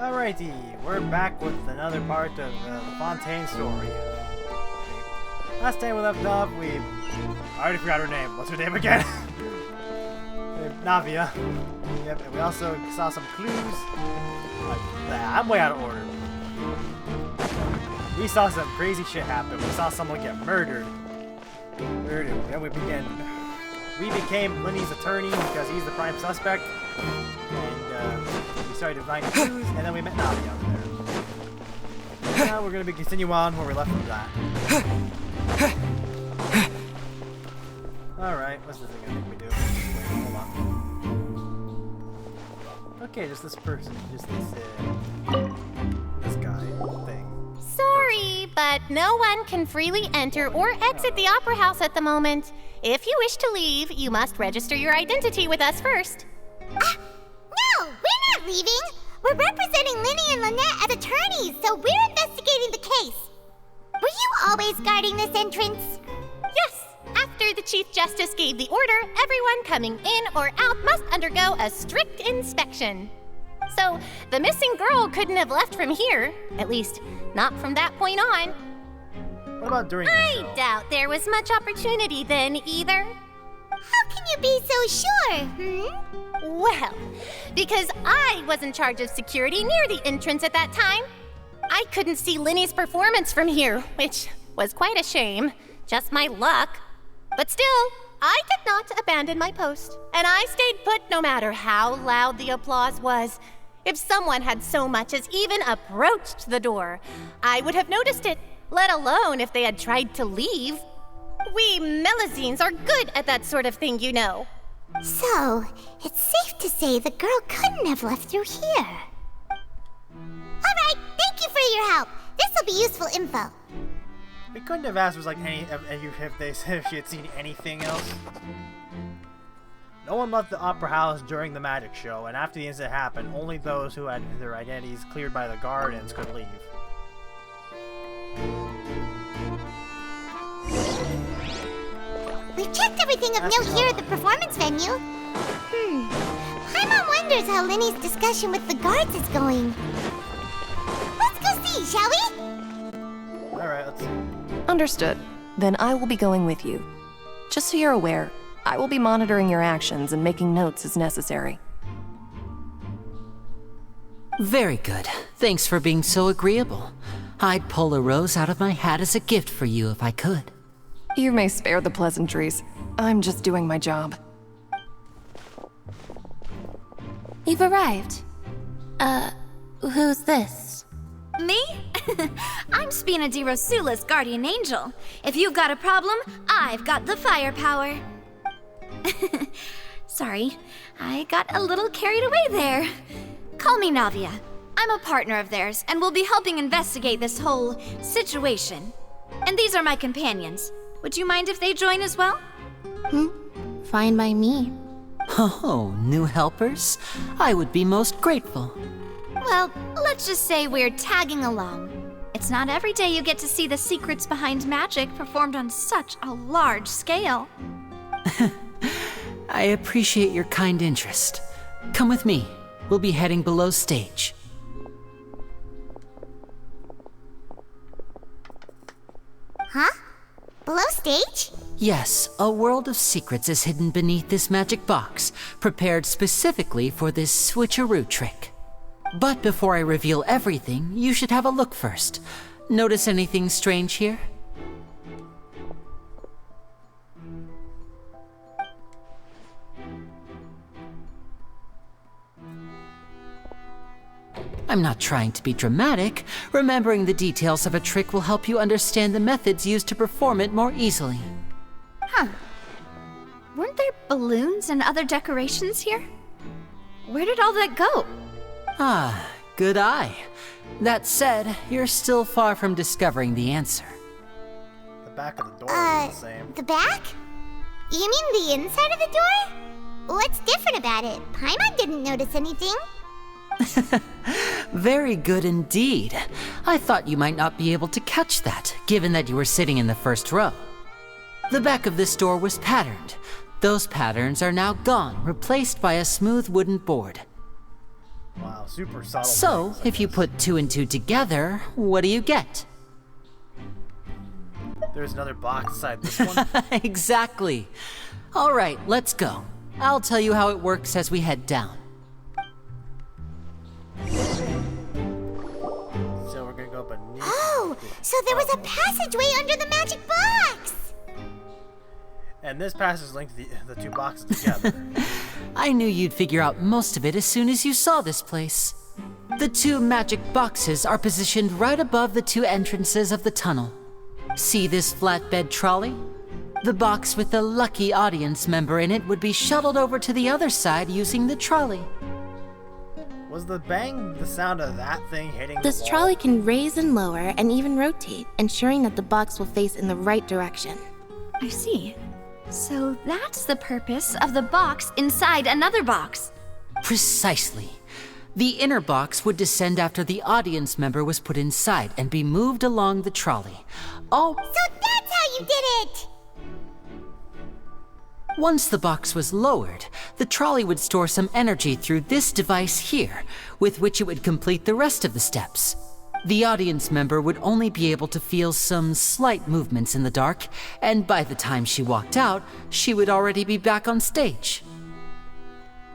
Alrighty, we're back with another part of the Fontaine story. Last time we left off, I already forgot her name. What's her name again? Navia. Yep, and we also saw some clues. I'm way out of order. We saw some crazy shit happen. We saw someone get murdered. Then we became Lenny's attorney because he's the prime suspect. And we started finding clues, and then we met Navia out there. Now we're going to continue on where we left from that. Alright, what's the thing I think we do? Wait, hold on. Okay, just this person. Just this guy thing. Sorry, but no one can freely enter or exit the Opera House at the moment. If you wish to leave, you must register your identity with us first. No, we're not leaving. We're representing Linny and Lynette as attorneys, so we're investigating the case. Were you always guarding this entrance? Yes. After the Chief Justice gave the order, everyone coming in or out must undergo a strict inspection. So, the missing girl couldn't have left from here. At least, not from that point on. What about during the show? I doubt there was much opportunity then, either. How can you be so sure, Well, because I was in charge of security near the entrance at that time. I couldn't see Linny's performance from here, which was quite a shame. Just my luck. But still, I did not abandon my post, and I stayed put no matter how loud the applause was. If someone had so much as even approached the door, I would have noticed it, let alone if they had tried to leave. We Melazines are good at that sort of thing, you know. So, it's safe to say the girl couldn't have left through here. Alright, thank you for your help. This'll be useful info. We couldn't have asked if she had seen anything else. No one left the Opera House during the magic show, and after the incident happened, only those who had their identities cleared by the guardians could leave. We've checked everything of note here at the performance venue. Paimon wonders how Linny's discussion with the guards is going. Let's go see, shall we? Alright, let's see. Understood. Then I will be going with you. Just so you're aware, I will be monitoring your actions and making notes as necessary. Very good. Thanks for being so agreeable. I'd pull a rose out of my hat as a gift for you if I could. You may spare the pleasantries. I'm just doing my job. You've arrived. Who's this? Me? I'm Spina di Rosula's guardian angel. If you've got a problem, I've got the firepower. Sorry, I got a little carried away there. Call me Navia. I'm a partner of theirs, and we'll be helping investigate this whole situation. And these are my companions. Would you mind if they join as well? Fine by me. Oh, new helpers? I would be most grateful. Well, let's just say we're tagging along. It's not every day you get to see the secrets behind magic performed on such a large scale. I appreciate your kind interest. Come with me. We'll be heading below stage. Huh? Below stage? Yes, a world of secrets is hidden beneath this magic box, prepared specifically for this switcheroo trick. But before I reveal everything, you should have a look first. Notice anything strange here? I'm not trying to be dramatic. Remembering the details of a trick will help you understand the methods used to perform it more easily. Huh. Weren't there balloons and other decorations here? Where did all that go? Ah, good eye. That said, you're still far from discovering the answer. The back of the door is the same. The back? You mean the inside of the door? What's different about it? Paimon didn't notice anything. Very good indeed. I thought you might not be able to catch that, given that you were sitting in the first row. The back of this door was patterned. Those patterns are now gone, replaced by a smooth wooden board. Wow, super subtle. So, things, I if you guess. put 2 and 2 together, what do you get? There's another box inside this one. Exactly. All right, let's go. I'll tell you how it works as we head down. So we're gonna go beneath. Oh, so there was a passageway under the magic box! And this passage links the two boxes together. I knew you'd figure out most of it as soon as you saw this place. The 2 magic boxes are positioned right above the 2 entrances of the tunnel. See this flatbed trolley? The box with the lucky audience member in it would be shuttled over to the other side using the trolley. Was the bang the sound of that thing hitting This the wall? trolley can raise and lower and even rotate, ensuring that the box will face in the right direction. I see. So that's the purpose of the box inside another box. Precisely. The inner box would descend after the audience member was put inside and be moved along the trolley. All So that's how you did it! Once the box was lowered, the trolley would store some energy through this device here, with which it would complete the rest of the steps. The audience member would only be able to feel some slight movements in the dark, and by the time she walked out, she would already be back on stage.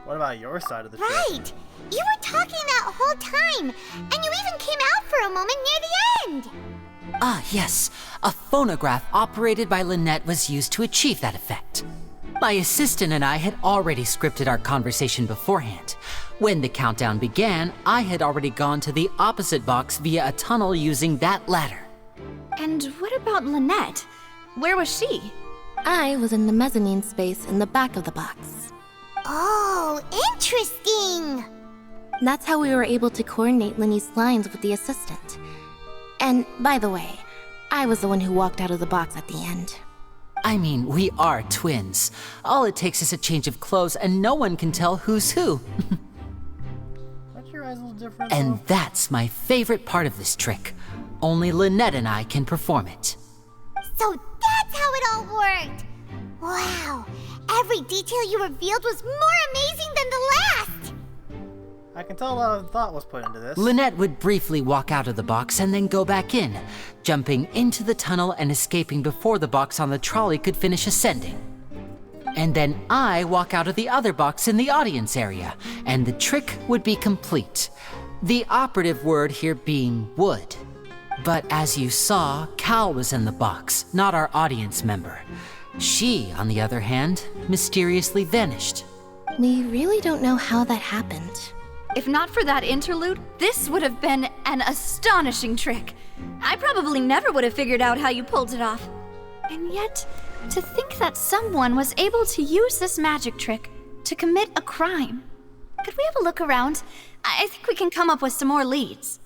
What about your side of the trip? Right! You were talking that whole time, and you even came out for a moment near the end! Ah, yes. A phonograph operated by Lynette was used to achieve that effect. My assistant and I had already scripted our conversation beforehand. When the countdown began, I had already gone to the opposite box via a tunnel using that ladder. And what about Lynette? Where was she? I was in the mezzanine space in the back of the box. Oh, interesting! That's how we were able to coordinate Linny's lines with the assistant. And by the way, I was the one who walked out of the box at the end. I mean, we are twins. All it takes is a change of clothes and no one can tell who's who. Aren't your eyes a little different? And though? that's my favorite part of this trick. Only Lynette and I can perform it. So that's how it all worked! Wow, every detail you revealed was more amazing than the last! I can tell a lot of thought was put into this. Lynette would briefly walk out of the box and then go back in, jumping into the tunnel and escaping before the box on the trolley could finish ascending. And then I walk out of the other box in the audience area, and the trick would be complete. The operative word here being would. But as you saw, Cal was in the box, not our audience member. She, on the other hand, mysteriously vanished. We really don't know how that happened. If not for that interlude, this would have been an astonishing trick. I probably never would have figured out how you pulled it off. And yet, to think that someone was able to use this magic trick to commit a crime. Could we have a look around? I think we can come up with some more leads.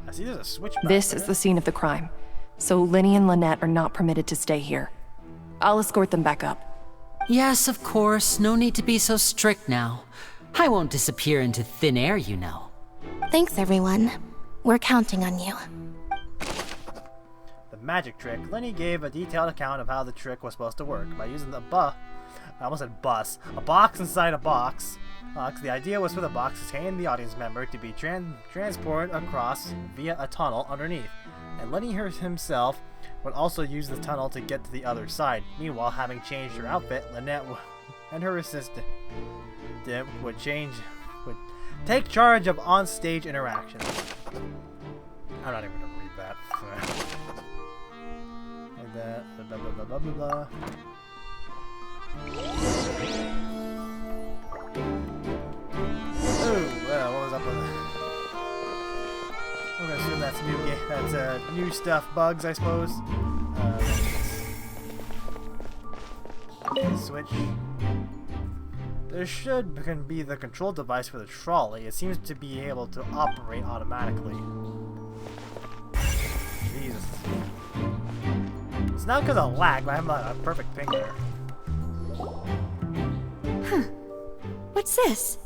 I see there's a switch back This there. is the scene of the crime, so Linny and Lynette are not permitted to stay here. I'll escort them back up. Yes, of course, no need to be so strict now. I won't disappear into thin air, you know. Thanks, everyone. We're counting on you. The magic trick. Lenny gave a detailed account of how the trick was supposed to work by using the I almost said bus. A box inside a box. The idea was for the box containing the audience member to be transported across via a tunnel underneath. And Lenny himself would also use the tunnel to get to the other side. Meanwhile, having changed her outfit, Lynette and her assistant would take charge of on-stage interactions. I'm not even gonna read that. And that, blah, blah, blah, blah, blah. Oh, well, what was up with that? I'm gonna assume that's new game. That's new stuff, bugs, I suppose. Switch. There should be the control device for the trolley. It seems to be able to operate automatically. Jesus. It's not because of lag, but I have a perfect ping there. What's this?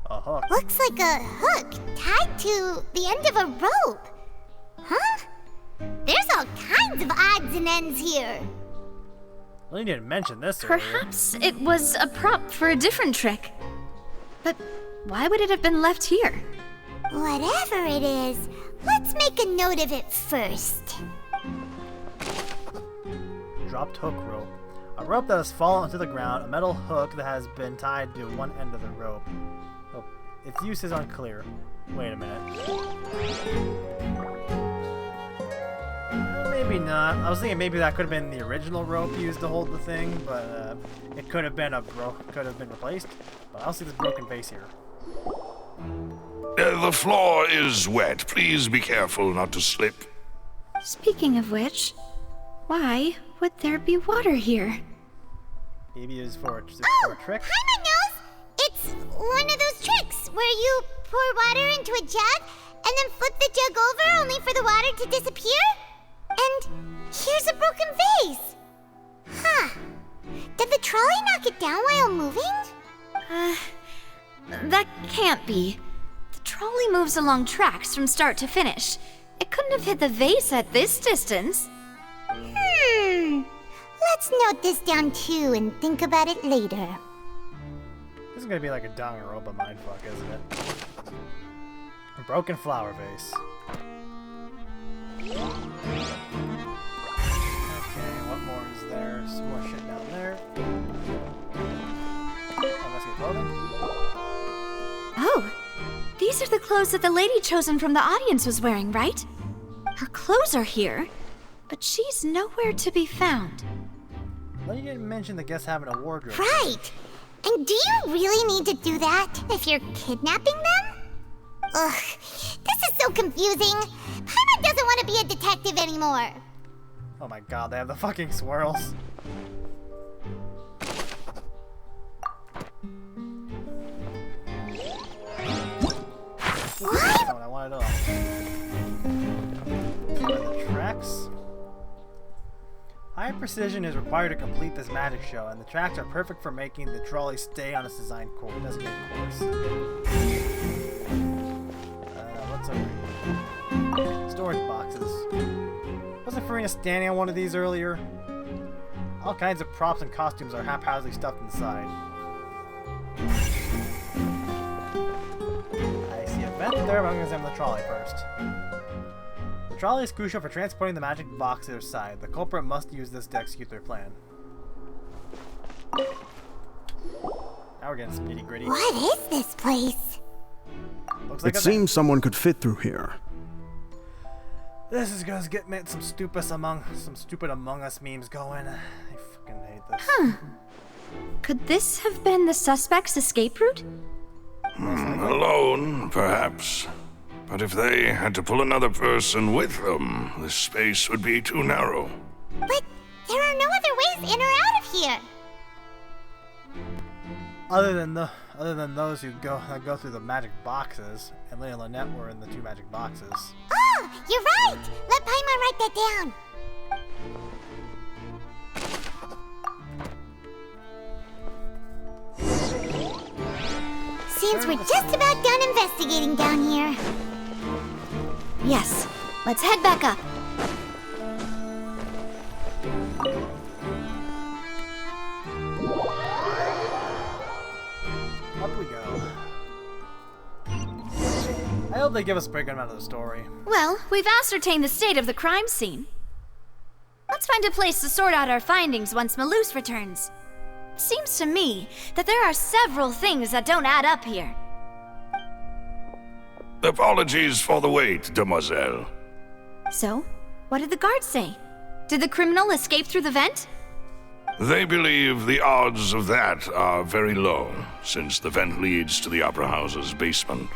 A hook. Looks like a hook tied to the end of a rope. Huh? There's all kinds of odds and ends here. Well, you didn't mention this earlier. Perhaps it was a prop for a different trick. But why would it have been left here? Whatever it is, let's make a note of it first. Dropped hook rope. A rope that has fallen to the ground, a metal hook that has been tied to one end of the rope. Oh, its use is unclear. Wait a minute. Maybe not. I was thinking maybe that could have been the original rope used to hold the thing, but it could have been replaced. But I'll see this broken vase here. The floor is wet. Please be careful not to slip. Speaking of which, why would there be water here? Maybe it's for a trick. Paimon knows! It's one of those tricks where you pour water into a jug and then flip the jug over only for the water to disappear? And here's a broken vase! Huh. Did the trolley knock it down while moving? That can't be. The trolley moves along tracks from start to finish. It couldn't have hit the vase at this distance. Let's note this down too and think about it later. This is gonna be like a Danganronpa mindfuck, isn't it? A broken flower vase. Okay, what more is there? Some more shit down there. Oh, let's get clothing. Oh, these are the clothes that the lady chosen from the audience was wearing, right? Her clothes are here, but she's nowhere to be found. Well, you didn't mention the guests having a wardrobe. Right! And do you really need to do that if you're kidnapping them? Ugh, this is so confusing. Paimon doesn't want to be a detective anymore. Oh my god, they have the fucking swirls. What? That's not what I wanted at all. The tracks. High precision is required to complete this magic show, and the tracks are perfect for making the trolley stay on its designated course. What's over here? Storage boxes. Wasn't Farina standing on one of these earlier? All kinds of props and costumes are haphazardly stuffed inside. I see a vent there, but I'm going to examine the trolley first. The trolley is crucial for transporting the magic box to their side. The culprit must use this to execute their plan. Now we're getting some nitty gritty. What is this place? Looks like It seems someone could fit through here. This is gonna get me some stupid Among Us memes going. I fucking hate this. Could this have been the suspect's escape route? Alone, perhaps. But if they had to pull another person with them, this space would be too narrow. But there are no other ways in or out of here. Other than those who go through the magic boxes, and Lynn and Lynette were in the two magic boxes. Oh, you're right! Let Paimon write that down. Seems we're just about done investigating down here. Yes. Let's head back up. Up we go. I hope they give us a pretty good amount of the story. Well, we've ascertained the state of the crime scene. Let's find a place to sort out our findings once Malus returns. It seems to me that there are several things that don't add up here. Apologies for the wait, demoiselle. So, what did the guards say? Did the criminal escape through the vent? They believe the odds of that are very low, since the vent leads to the Opera House's basement.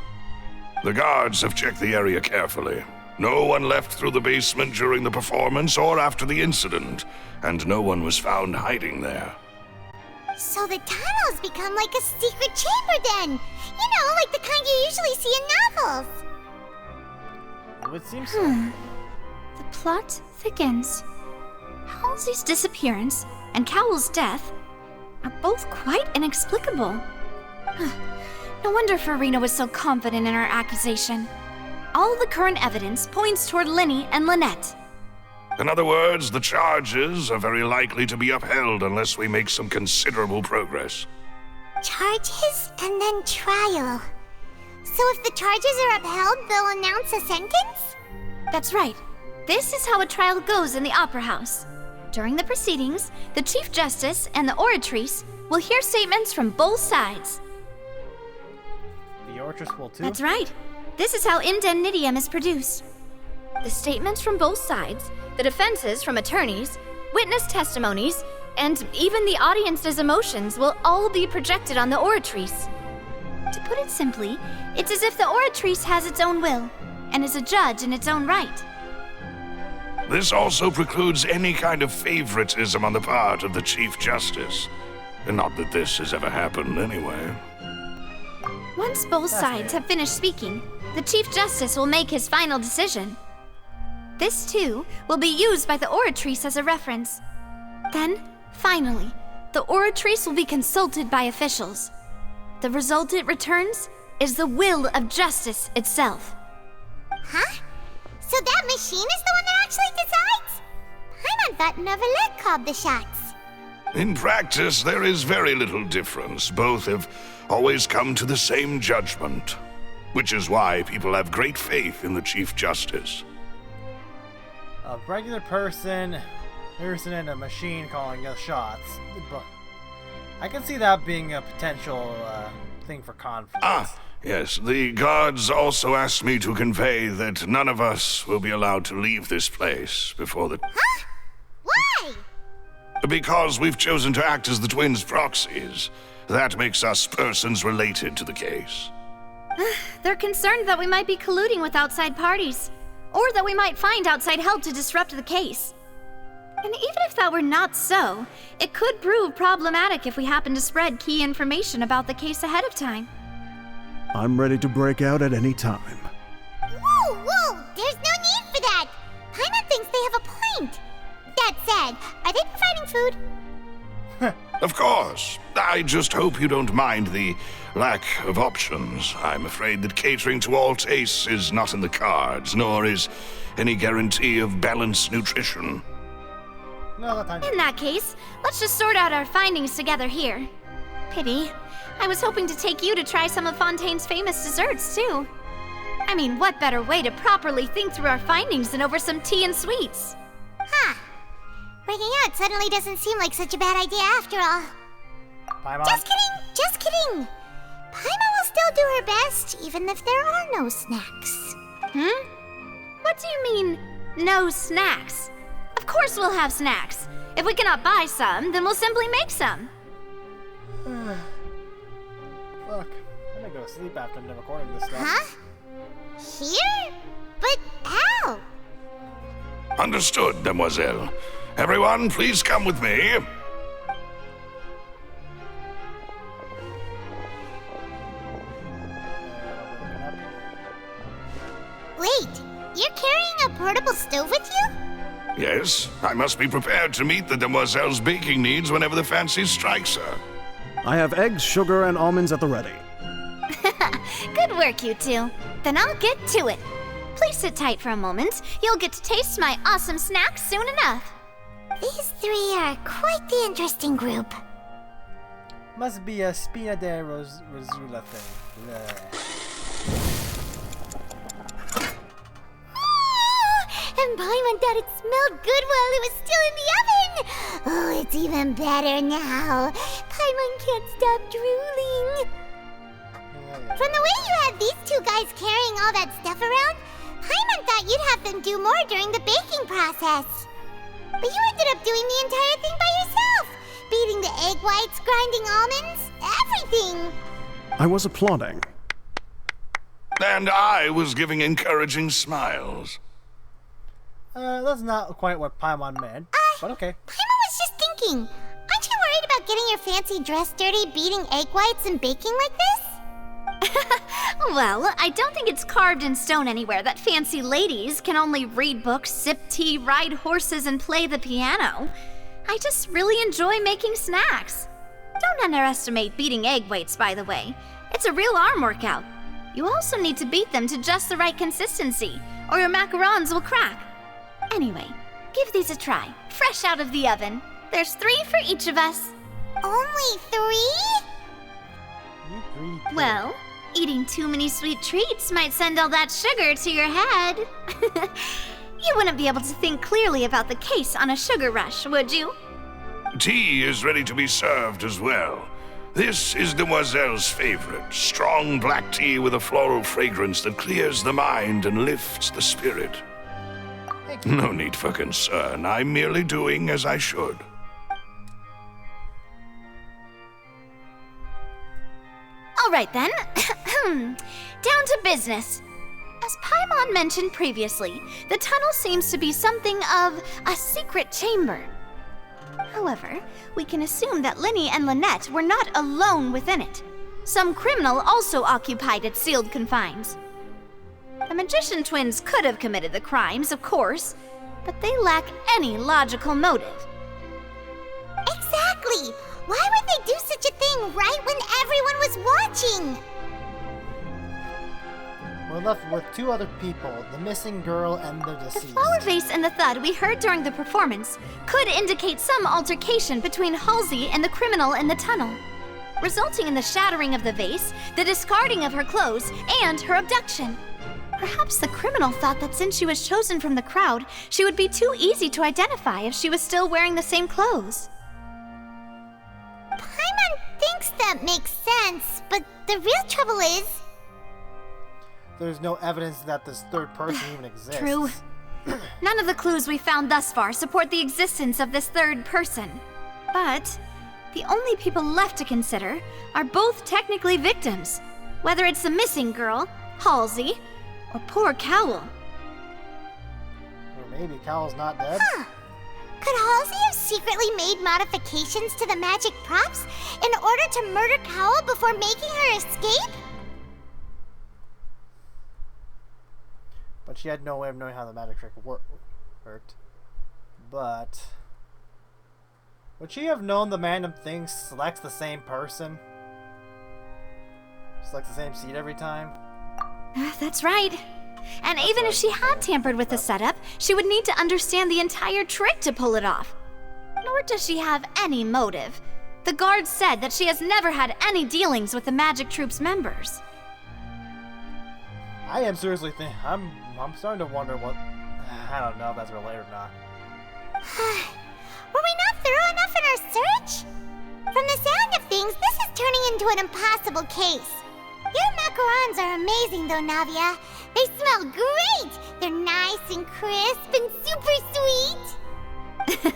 The guards have checked the area carefully. No one left through the basement during the performance or after the incident, and no one was found hiding there. So the tunnels become like a secret chamber then! You know, like the kind you usually see in novels! It would seem so. The plot thickens. Halsey's disappearance and Cowell's death are both quite inexplicable. No wonder Farina was so confident in her accusation. All the current evidence points toward Linny and Lynette. In other words, the charges are very likely to be upheld unless we make some considerable progress. Charges and then trial. So if the charges are upheld, they'll announce a sentence? That's right. This is how a trial goes in the Opera House. During the proceedings, the Chief Justice and the Oratrice will hear statements from both sides. The Oratrice will too? That's right. This is how indemnitium is produced. The statements from both sides, the defenses from attorneys, witness testimonies, and even the audience's emotions will all be projected on the Oratrice. To put it simply, it's as if the Oratrice has its own will, and is a judge in its own right. This also precludes any kind of favoritism on the part of the Chief Justice. And not that this has ever happened anyway. Once both sides have finished speaking, the Chief Justice will make his final decision. This, too, will be used by the Oratrice as a reference. Then, finally, the Oratrice will be consulted by officials. The result it returns is the will of justice itself. Huh? So that machine is the one that actually decides? Paimon thought Neverlet called the shots. In practice, there is very little difference. Both have always come to the same judgment, which is why people have great faith in the Chief Justice. A regular person and a machine calling the shots. I can see that being a potential thing for conflict. Yes, the guards also asked me to convey that none of us will be allowed to leave this place before the... Huh? Why? Because we've chosen to act as the twins' proxies. That makes us persons related to the case. They're concerned that we might be colluding with outside parties, or that we might find outside help to disrupt the case. And even if that were not so, it could prove problematic if we happen to spread key information about the case ahead of time. I'm ready to break out at any time. Whoa! There's no need for that! Paimon thinks they have a point. That said, are they providing food? Of course. I just hope you don't mind the lack of options. I'm afraid that catering to all tastes is not in the cards, nor is any guarantee of balanced nutrition. No, that time. In that case, let's just sort out our findings together here. Pity. I was hoping to take you to try some of Fontaine's famous desserts, too. I mean, what better way to properly think through our findings than over some tea and sweets? Huh. Breaking out suddenly doesn't seem like such a bad idea after all. Paimon. Just kidding! Paimon will still do her best, even if there are no snacks. What do you mean, no snacks? Of course we'll have snacks. If we cannot buy some, then we'll simply make some. Fuck. I'm gonna go to sleep after I'm done recording this stuff. Huh? Here? But how? Understood, Demoiselle. Everyone, please come with me. Wait, you're carrying a portable stove with you? Yes, I must be prepared to meet the Demoiselle's baking needs whenever the fancy strikes her. I have eggs, sugar, and almonds at the ready. Good work, you two. Then I'll get to it. Please sit tight for a moment. You'll get to taste my awesome snacks soon enough. These three are quite the interesting group. Must be a Spina de Rosula thing. Bleh. And Paimon thought it smelled good while it was still in the oven. Oh, it's even better now. Paimon can't stop drooling. From the way you had these two guys carrying all that stuff around, Paimon thought you'd have them do more during the baking process. But you ended up doing the entire thing by yourself. Beating the egg whites, grinding almonds, everything. I was applauding. And I was giving encouraging smiles. That's not quite what Paimon meant, but okay. Paimon was just thinking, aren't you worried about getting your fancy dress dirty beating egg whites and baking like this? Well, I don't think it's carved in stone anywhere that fancy ladies can only read books, sip tea, ride horses, and play the piano. I just really enjoy making snacks. Don't underestimate beating egg whites, by the way. It's a real arm workout. You also need to beat them to just the right consistency, or your macarons will crack. Anyway, give these a try, fresh out of the oven. There's 3 for each of us. Only 3? You greedy pig. Well, eating too many sweet treats might send all that sugar to your head. You wouldn't be able to think clearly about the case on a sugar rush, would you? Tea is ready to be served as well. This is Demoiselle's favorite, strong black tea with a floral fragrance that clears the mind and lifts the spirit. No need for concern. I'm merely doing as I should. All right then. Down to business. As Paimon mentioned previously, the tunnel seems to be something of a secret chamber. However, we can assume that Linny and Lynette were not alone within it. Some criminal also occupied its sealed confines. The magician twins could have committed the crimes, of course, but they lack any logical motive. Exactly! Why would they do such a thing right when everyone was watching? We're left with two other people, the missing girl and the The deceased. flower vase and the thud we heard during the performance could indicate some altercation between Halsey and the criminal in the tunnel, resulting in the shattering of the vase, the discarding of her clothes, and her abduction. Perhaps the criminal thought that since she was chosen from the crowd, she would be too easy to identify if she was still wearing the same clothes. Paimon thinks that makes sense, but the real trouble is... There's no evidence that this third person even exists. True. None of the clues we found thus far support the existence of this third person. But the only people left to consider are both technically victims, whether it's the missing girl, Halsey, or poor Cowl. Or maybe Cowl's not dead. Huh. Could Halsey have secretly made modifications to the magic props in order to murder Cowl before making her escape? But she had no way of knowing how the magic trick worked. But would she have known the random thing selects the same person? Selects the same seat every time? That's right. And even if she had tampered with the setup, she would need to understand the entire trick to pull it off. Nor does she have any motive. The guard said that she has never had any dealings with the magic troop's members. I am seriously thinking. I'm starting to wonder what. I don't know if that's related or not. Were we not thorough enough in our search? From the sound of things, this is turning into an impossible case. Your macarons are amazing though, Navia. They smell great! They're nice and crisp and super sweet!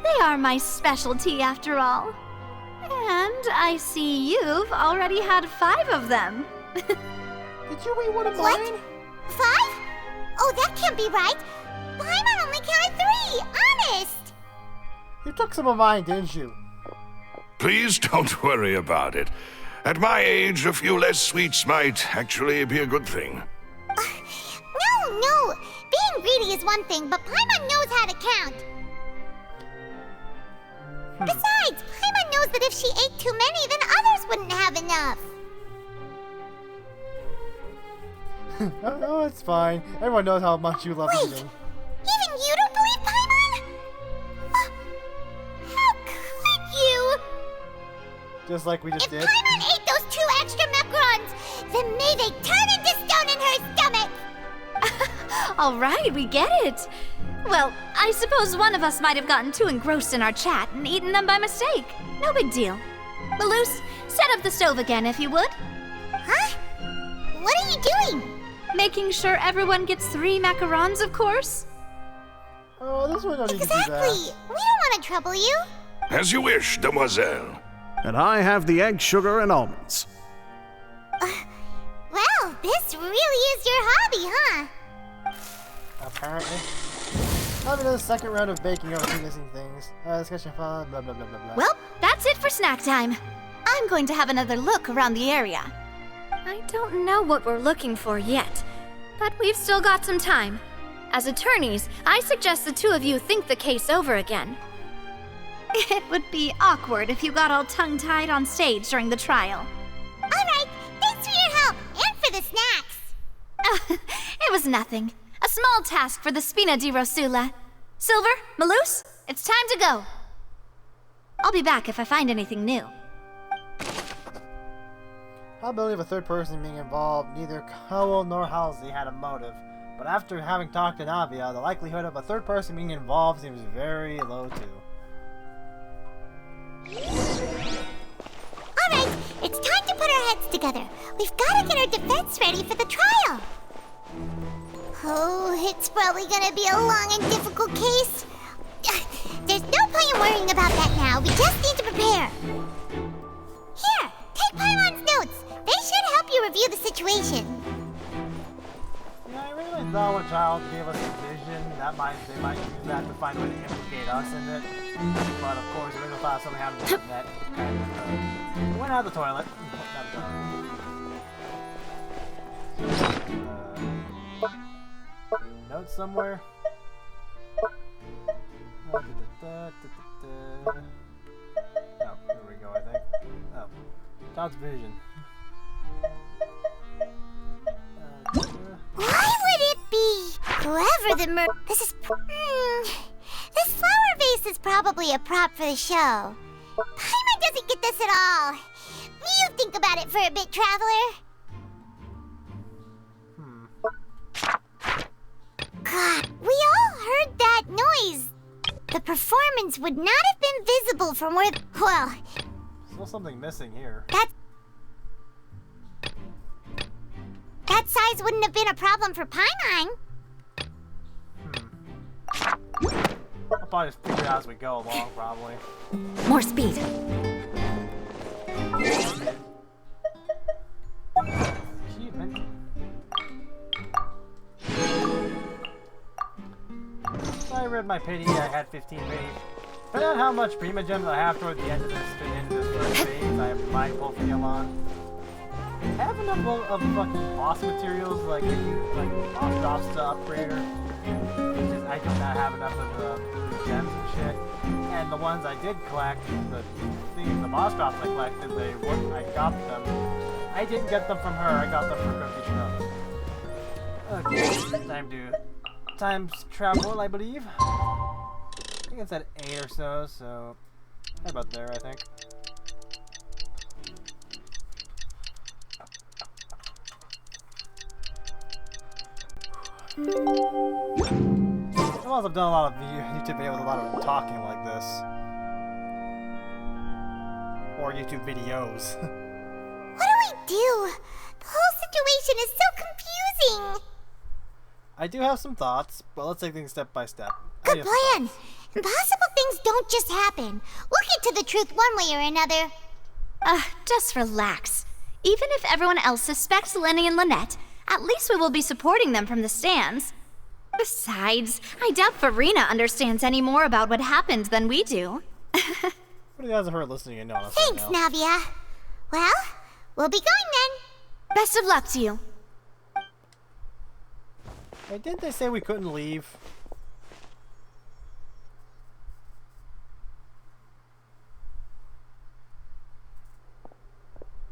They are my specialty after all. And I see you've already had 5 of them. Did you eat one of What? mine? 5? Oh, that can't be right! Paimon only counted 3! Honest! You took some of mine, didn't you? Please don't worry about it. At my age, a few less sweets might actually be a good thing. No! Being greedy is one thing, but Paimon knows how to count. Besides, Paimon knows that if she ate too many, then others wouldn't have enough. Oh, it's fine. Everyone knows how much you love Wait. eating. Even you don't believe Paimon? How could you? Just like we just If did. Paimon ate those 2 extra macarons, then may they turn into stone in her stomach! All right, we get it. Well, I suppose one of us might have gotten too engrossed in our chat and eaten them by mistake. No big deal. Maloose, set up the stove again if you would. Huh? What are you doing? Making sure everyone gets 3 macarons, of course. Oh, this one don't need to do Exactly. that. We don't want to trouble you. As you wish, demoiselle. And I have the egg, sugar, and almonds. Well, this really is your hobby, huh? Apparently. Now the second round of baking over 2 missing things. Discussion file, blah blah blah blah blah. Well, that's it for snack time. I'm going to have another look around the area. I don't know what we're looking for yet, but we've still got some time. As attorneys, I suggest the 2 of you think the case over again. It would be awkward if you got all tongue-tied on stage during the trial. All right, thanks for your help and for the snacks. It was nothing. A small task for the Spina di Rosula. Silver, Maloose, it's time to go. I'll be back if I find anything new. Probability of a third person being involved, neither Cowell nor Halsey had a motive. But after having talked to Navia, the likelihood of a third person being involved seems very low too. Alright, it's time to put our heads together. We've got to get our defense ready for the trial. Oh, it's probably gonna be a long and difficult case. There's no point in worrying about that now. We just need to prepare. Here, take Paimon's notes. They should help you review the situation. Yeah, I really thought what child gave us a vision. They might use that to find a way to implicate us in it. But of course, we really thought something happened with the net. It went out of the toilet. Notes somewhere. Oh, here we go, I think. Oh, child's vision. Why would it be? Whoever the This is... This flower vase is probably a prop for the show. Paimon doesn't get this at all. You think about it for a bit, Traveler. God, we all heard that noise. The performance would not have been visible from where... Well... Still something missing here. That size wouldn't have been a problem for Paimon. I'll probably just figure it out as we go along, probably. More speed. Achievement. I read my pity, I had 15 pity. Depending on how much Prima Gems I have toward the end of this first phase, I am mindful for Yolon. I have enough of fucking boss materials, like boss drops to upgrade her. I do not have enough of the gems and shit. And the ones I did collect, the boss drops I collected, I got them. I didn't get them from her, I got them from Cookie Snow. Okay, time to times travel, I believe. I think it's at 8 or so right about there, I think. I must have done a lot of YouTube videos with a lot of talking like this. Or YouTube videos. What do we do? The whole situation is so confusing. I do have some thoughts, but let's take things step by step. Good plan. Impossible things don't just happen. We'll get to the truth one way or another. Just relax. Even if everyone else suspects Lenny and Lynette, at least we will be supporting them from the stands. Besides, I doubt Farina understands any more about what happened than we do. What do you guys of her listening in on us Thanks, right now? Navia. Well, we'll be going then. Best of luck to you. Wait, didn't they say we couldn't leave?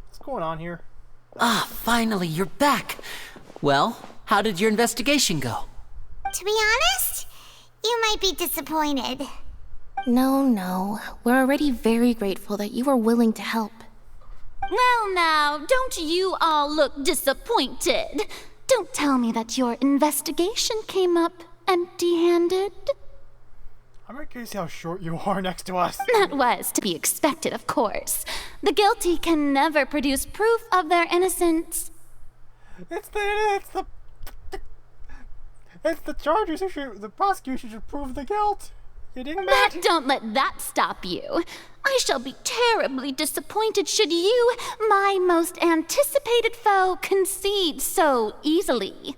What's going on here? Ah, finally, you're back. Well, how did your investigation go? To be honest, you might be disappointed. No. We're already very grateful that you were willing to help. Well now, don't you all look disappointed. Don't tell me that your investigation came up empty-handed. I'm very curious how short you are next to us. That was to be expected, of course. The guilty can never produce proof of their innocence. It's the chargers who should, the prosecution should prove the guilt. You didn't But don't let that stop you. I shall be terribly disappointed should you, my most anticipated foe, concede so easily.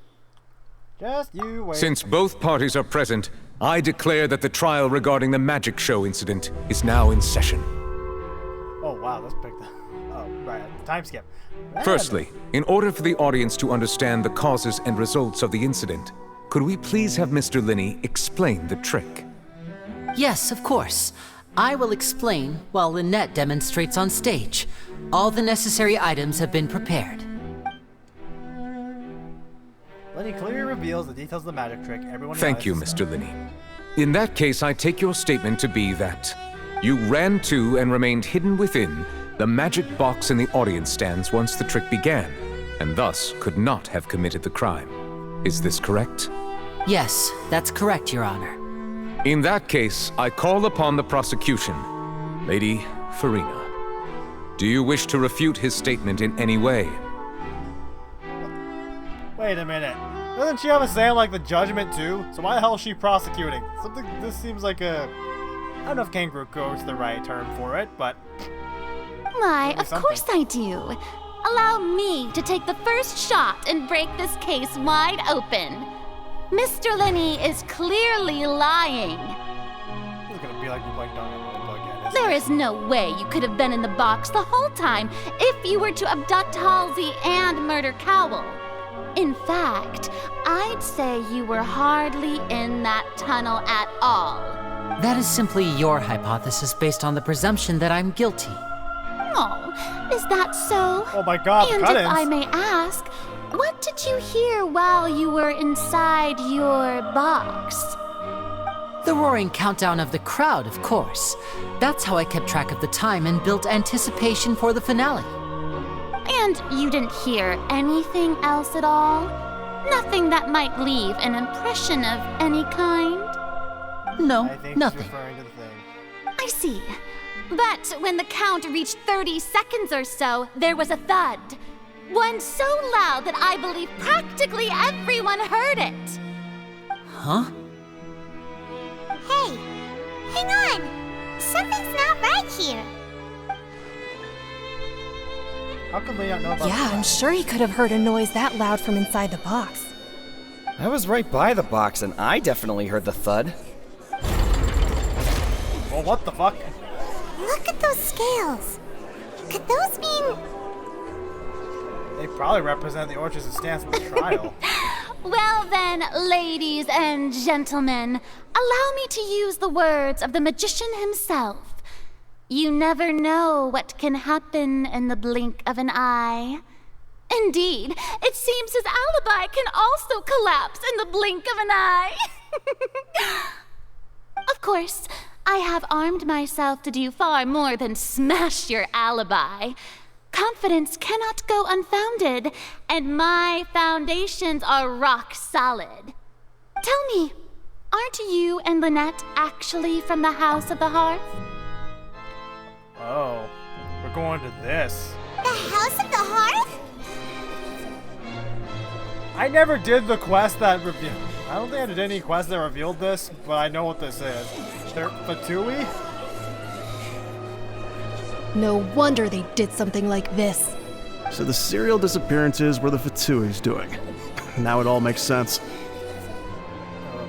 Just you wait. Since both parties are present, I declare that the trial regarding the magic show incident is now in session. Oh wow, that's picked up. Oh, right, time skip. Firstly, in order for the audience to understand the causes and results of the incident, could we please have Mr. Linney explain the trick? Yes, of course. I will explain while Lynette demonstrates on stage. All the necessary items have been prepared. Lenny clearly reveals the details of the magic trick. Everyone. Thank you, Mr. Linney. In that case, I take your statement to be that you ran to and remained hidden within the magic box in the audience stands once the trick began, and thus could not have committed the crime. Is this correct? Yes, that's correct, Your Honor. In that case, I call upon the prosecution. Lady Farina, do you wish to refute his statement in any way? Wait a minute. Doesn't she have a say on, like, the judgment, too? So why the hell is she prosecuting? This seems like a... I don't know if kangaroo court's the right term for it, but... Why, of course I do. Allow me to take the first shot and break this case wide open. Mr. Linney is clearly lying. This is gonna be like you playing Danganronpa again. There is no way you could have been in the box the whole time if you were to abduct Halsey and murder Cowell. In fact, I'd say you were hardly in that tunnel at all. That is simply your hypothesis based on the presumption that I'm guilty. Oh, is that so? Oh my god, And cut-ins. if I may ask, what did you hear while you were inside your box? The roaring countdown of the crowd, of course. That's how I kept track of the time and built anticipation for the finale. And you didn't hear anything else at all? Nothing that might leave an impression of any kind? No, I think nothing. she's referring to the thing. I see. But when the count reached 30 seconds or so, there was a thud. One so loud that I believe practically everyone heard it. Huh? Hey, hang on! Something's not right here. How come they don't know about Yeah, I'm sure he could have heard a noise that loud from inside the box. I was right by the box, and I definitely heard the thud. Well, what the fuck? Look at those scales. Could those mean... They probably represent the Orchard's stance in the trial. Well then, ladies and gentlemen, allow me to use the words of the magician himself. You never know what can happen in the blink of an eye. Indeed, it seems his alibi can also collapse in the blink of an eye. Of course, I have armed myself to do far more than smash your alibi. Confidence cannot go unfounded, and my foundations are rock solid. Tell me, aren't you and Lynette actually from the House of the Hearth? Oh, we're going to this. The House of the Hearth? I never did the quest that revealed... I don't think I did any quest that revealed this, but I know what this is. They're Fatui? No wonder they did something like this. So the serial disappearances were the Fatui's doing. Now it all makes sense. Oh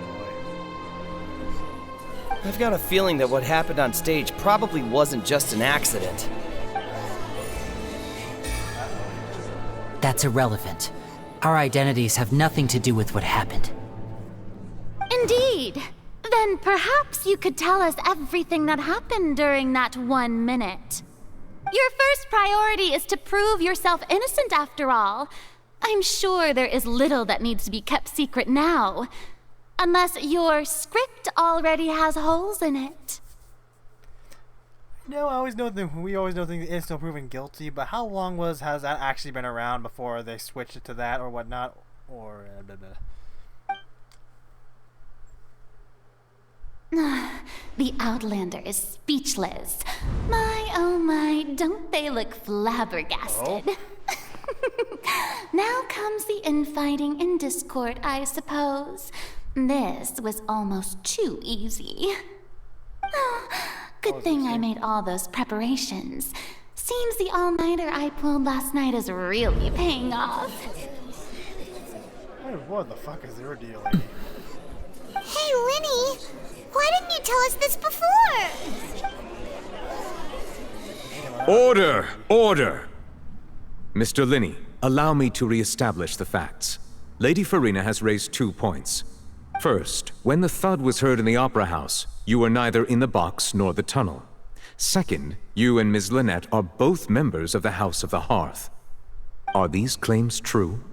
boy. I've got a feeling that what happened on stage probably wasn't just an accident. That's irrelevant. Our identities have nothing to do with what happened. Indeed. Then perhaps you could tell us everything that happened during that 1 minute. Your first priority is to prove yourself innocent after all. I'm sure there is little that needs to be kept secret now. Unless your script already has holes in it. No, we always know things is still proven guilty, but how long has that actually been around before they switched it to that or whatnot? Or The Outlander is speechless. My, oh my, don't they look flabbergasted? Oh. Now comes the infighting and discord, I suppose. This was almost too easy. Oh, good thing I made all those preparations. Seems the all-nighter I pulled last night is really paying off. Hey, what the fuck is your deal, lady? Hey, Linny! Why didn't you tell us this before? Order! Order! Mr. Linney, allow me to re-establish the facts. Lady Farina has raised 2 points. First, when the thud was heard in the Opera House, you were neither in the box nor the tunnel. Second, you and Ms. Lynette are both members of the House of the Hearth. Are these claims true?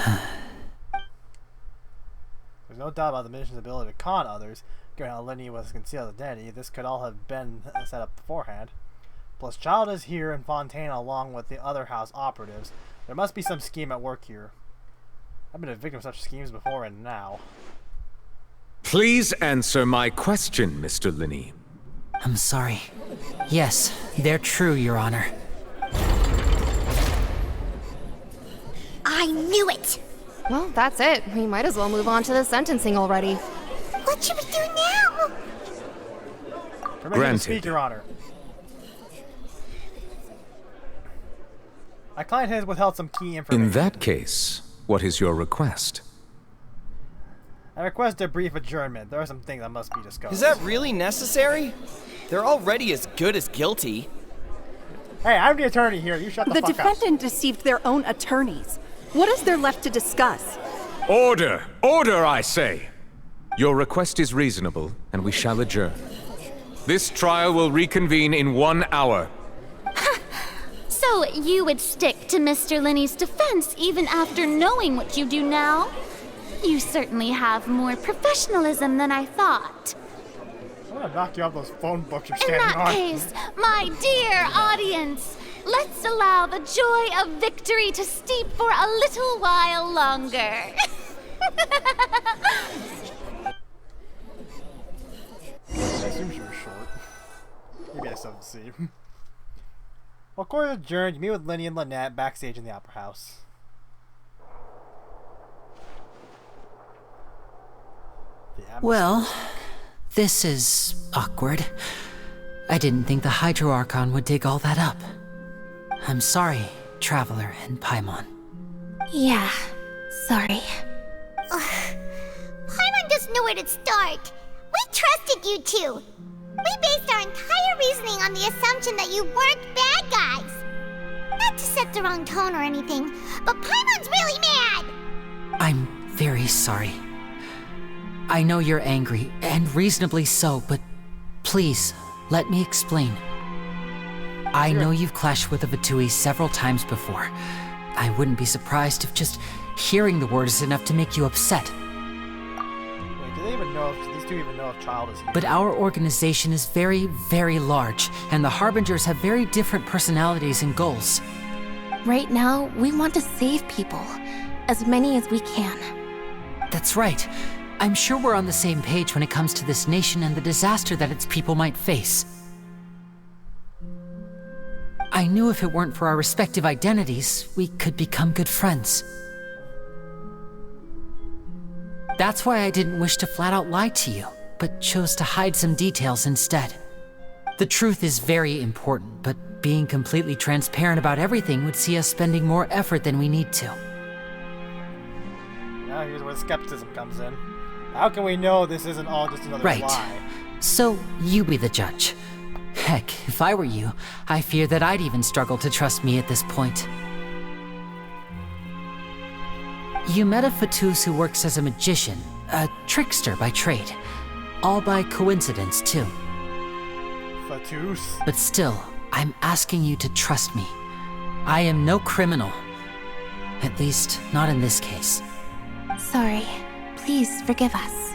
There's no doubt about the magician's ability to con others. Given how Linny was concealed identity, this could all have been set up beforehand. Plus, Child is here in Fontaine along with the other house operatives. There must be some scheme at work here. I've been a victim of such schemes before and now. Please answer my question, Mr. Linney. I'm sorry. Yes, they're true, Your Honor. I knew it! Well, that's it. We might as well move on to the sentencing already. What should we do now? Permission to Granted. speak, Your Honor. My client has withheld some key information. In that case, what is your request? I request a brief adjournment. There are some things that must be discussed. Is that really necessary? They're already as good as guilty. Hey, I'm the attorney here. You shut the The fuck up. defendant deceived their own attorneys. What is there left to discuss? Order! Order, I say! Your request is reasonable, and we shall adjourn. This trial will reconvene in 1 hour. So you would stick to Mr. Linney's defense even after knowing what you do now? You certainly have more professionalism than I thought. I'm gonna knock you off those phone books you're In standing that on. case, my dear audience, let's allow the joy of victory to steep for a little while longer. I assume she was short. Maybe I still have to see. Well, court is adjourned. You meet with Lenny and Lynette backstage in the Opera House. Well, this is awkward. I didn't think the Hydro Archon would dig all that up. I'm sorry, Traveler and Paimon. Yeah, sorry. Paimon doesn't know where to start. We trusted you two. We based our entire reasoning on the assumption that you weren't bad guys. Not to set the wrong tone or anything, but Paimon's really mad! I'm very sorry. I know you're angry, and reasonably so, but please, let me explain. I know you've clashed with the Vatui several times before. I wouldn't be surprised if just hearing the word is enough to make you upset. Wait, do they even know if these two even know if Child is here? But our organization is very, very large, and the Harbingers have very different personalities and goals. Right now, we want to save people. As many as we can. That's right. I'm sure we're on the same page when it comes to this nation and the disaster that its people might face. I knew if it weren't for our respective identities, we could become good friends. That's why I didn't wish to flat out lie to you, but chose to hide some details instead. The truth is very important, but being completely transparent about everything would see us spending more effort than we need to. Now here's where skepticism comes in. How can we know this isn't all just another Right. lie? So, you be the judge. Heck, if I were you, I fear that I'd even struggle to trust me at this point. You met a Fatus who works as a magician, a trickster by trade. All by coincidence, too. Fatus? But still, I'm asking you to trust me. I am no criminal. At least, not in this case. Sorry. Please forgive us.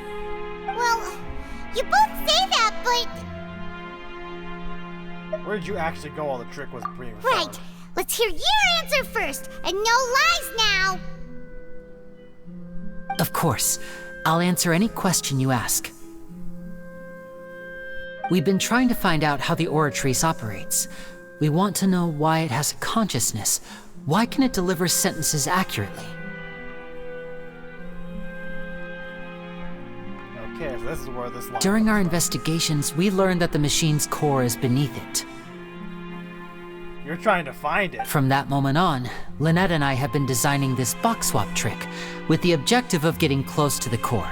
Well, you both say that, but... Where did you actually go while the trick was being performed? Right. Let's hear your answer first, and no lies now! Of course. I'll answer any question you ask. We've been trying to find out how the Oratrice operates. We want to know why it has a consciousness. Why can it deliver sentences accurately? Okay, so this is where this line During our comes investigations, we learned that the machine's core is beneath it. from. You're trying to find it. From that moment on, Lynette and I have been designing this box swap trick with the objective of getting close to the core.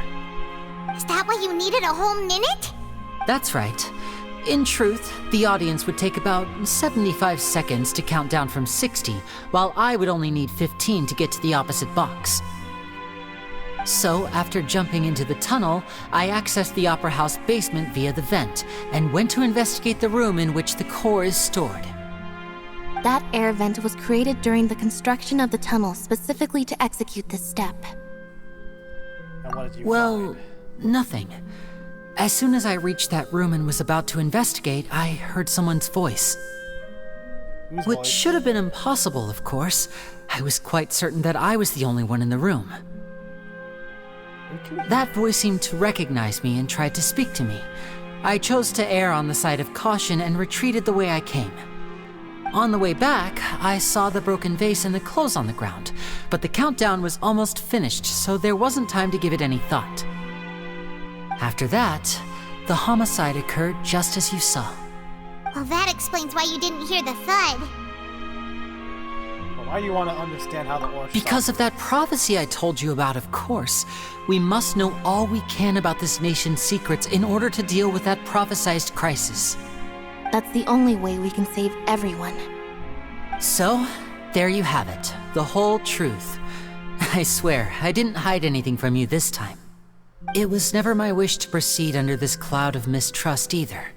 Is that why you needed a whole minute? That's right. In truth, the audience would take about 75 seconds to count down from 60, while I would only need 15 to get to the opposite box. So, after jumping into the tunnel, I accessed the Opera House basement via the vent, and went to investigate the room in which the core is stored. That air vent was created during the construction of the tunnel specifically to execute this step. And what did you Well, find? nothing. As soon as I reached that room and was about to investigate, I heard someone's voice. Which should have been impossible, of course. I was quite certain that I was the only one in the room. That voice seemed to recognize me and tried to speak to me. I chose to err on the side of caution and retreated the way I came. On the way back, I saw the broken vase and the clothes on the ground, but the countdown was almost finished, so there wasn't time to give it any thought. After that, the homicide occurred just as you saw. Well, that explains why you didn't hear the thud. Well, why do you want to understand how the orcs... Because of that prophecy I told you about, of course. We must know all we can about this nation's secrets in order to deal with that prophesized crisis. That's the only way we can save everyone. So, there you have it. The whole truth. I swear, I didn't hide anything from you this time. It was never my wish to proceed under this cloud of mistrust either.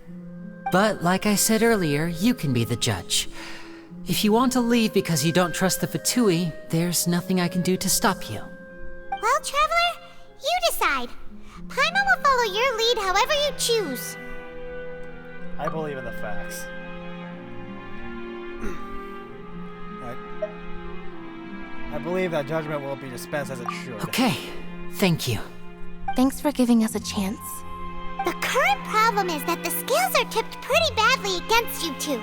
But like I said earlier, you can be the judge. If you want to leave because you don't trust the Fatui, there's nothing I can do to stop you. Well, Traveler, you decide. Paimon will follow your lead however you choose. I believe in the facts. I believe that judgment will be dispensed as it should. Okay, thank you. Thanks for giving us a chance. The current problem is that the scales are tipped pretty badly against you two.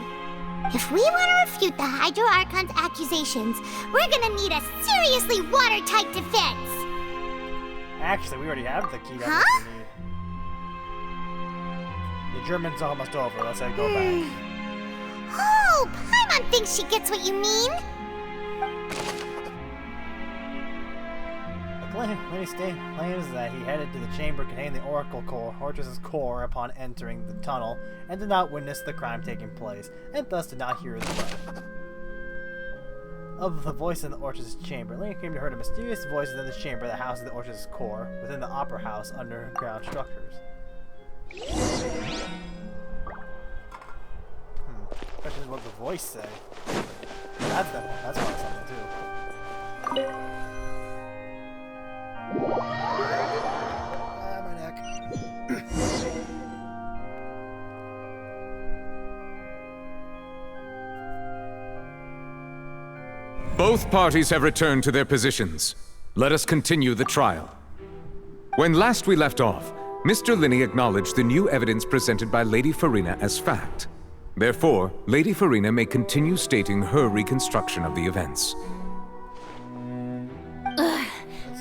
If we want to refute the Hydro Archon's accusations, we're gonna need a seriously watertight defense. Actually, we already have the key that we need. The German's almost over. Let's go back. Oh, Paimon thinks she gets what you mean. Lenny claims that he headed to the chamber containing the Orchard's core upon entering the tunnel and did not witness the crime taking place, and thus did not hear the cry of the voice in the Orchard's chamber. Lenny claimed to heard a mysterious voice within the chamber that houses the Orchard's core within the Opera House underground structures. Question is what the voice say. That's probably something too. My neck. Both parties have returned to their positions. Let us continue the trial. When last we left off, Mr. Linney acknowledged the new evidence presented by Lady Farina as fact. Therefore, Lady Farina may continue stating her reconstruction of the events.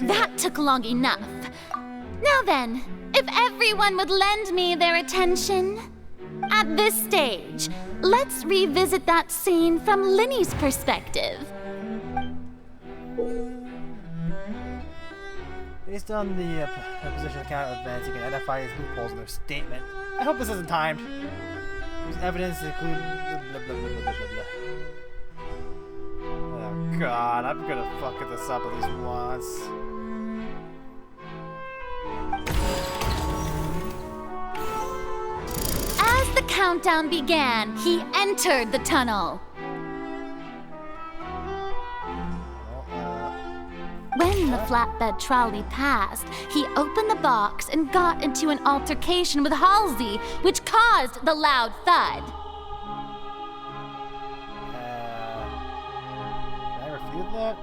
That took long enough. Now then, if everyone would lend me their attention. At this stage, let's revisit that scene from Linney's perspective. Based on the position account of events, you can identify his loopholes in their statement. I hope this isn't timed. There's evidence to include blah, blah, blah, blah, blah, blah. Oh god, I'm gonna fuck this up at least once. As the countdown began, he entered the tunnel. When the flatbed trolley passed, he opened the box and got into an altercation with Halsey, which caused the loud thud. Can I refute that?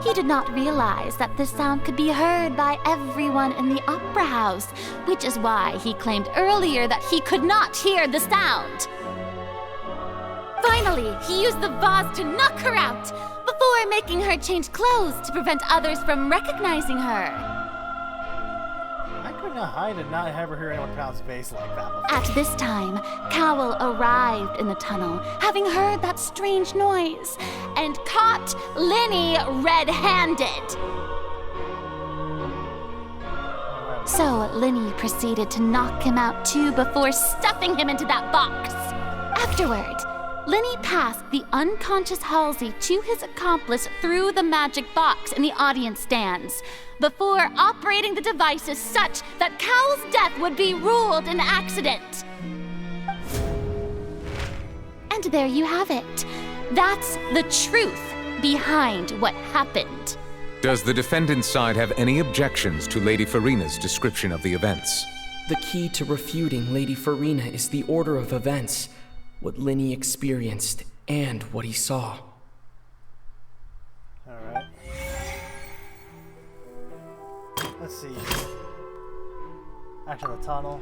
He did not realize that this sound could be heard by everyone in the opera house, which is why he claimed earlier that he could not hear the sound. Finally, he used the vase to knock her out, before making her change clothes to prevent others from recognizing her. I couldn't hide and not ever hear anyone pronounce vase like that before. At this time, Cowell arrived in the tunnel, having heard that strange noise, and caught Linney red-handed. So Linney proceeded to knock him out too before stuffing him into that box. Afterward, Linney passed the unconscious Halsey to his accomplice through the magic box in the audience stands, before operating the devices such that Cowell's death would be ruled an accident. And there you have it. That's the truth behind what happened. Does the defendant's side have any objections to Lady Farina's description of the events? The key to refuting Lady Farina is the order of events, what Linny experienced and what he saw. Alright. Let's see. Action of the tunnel.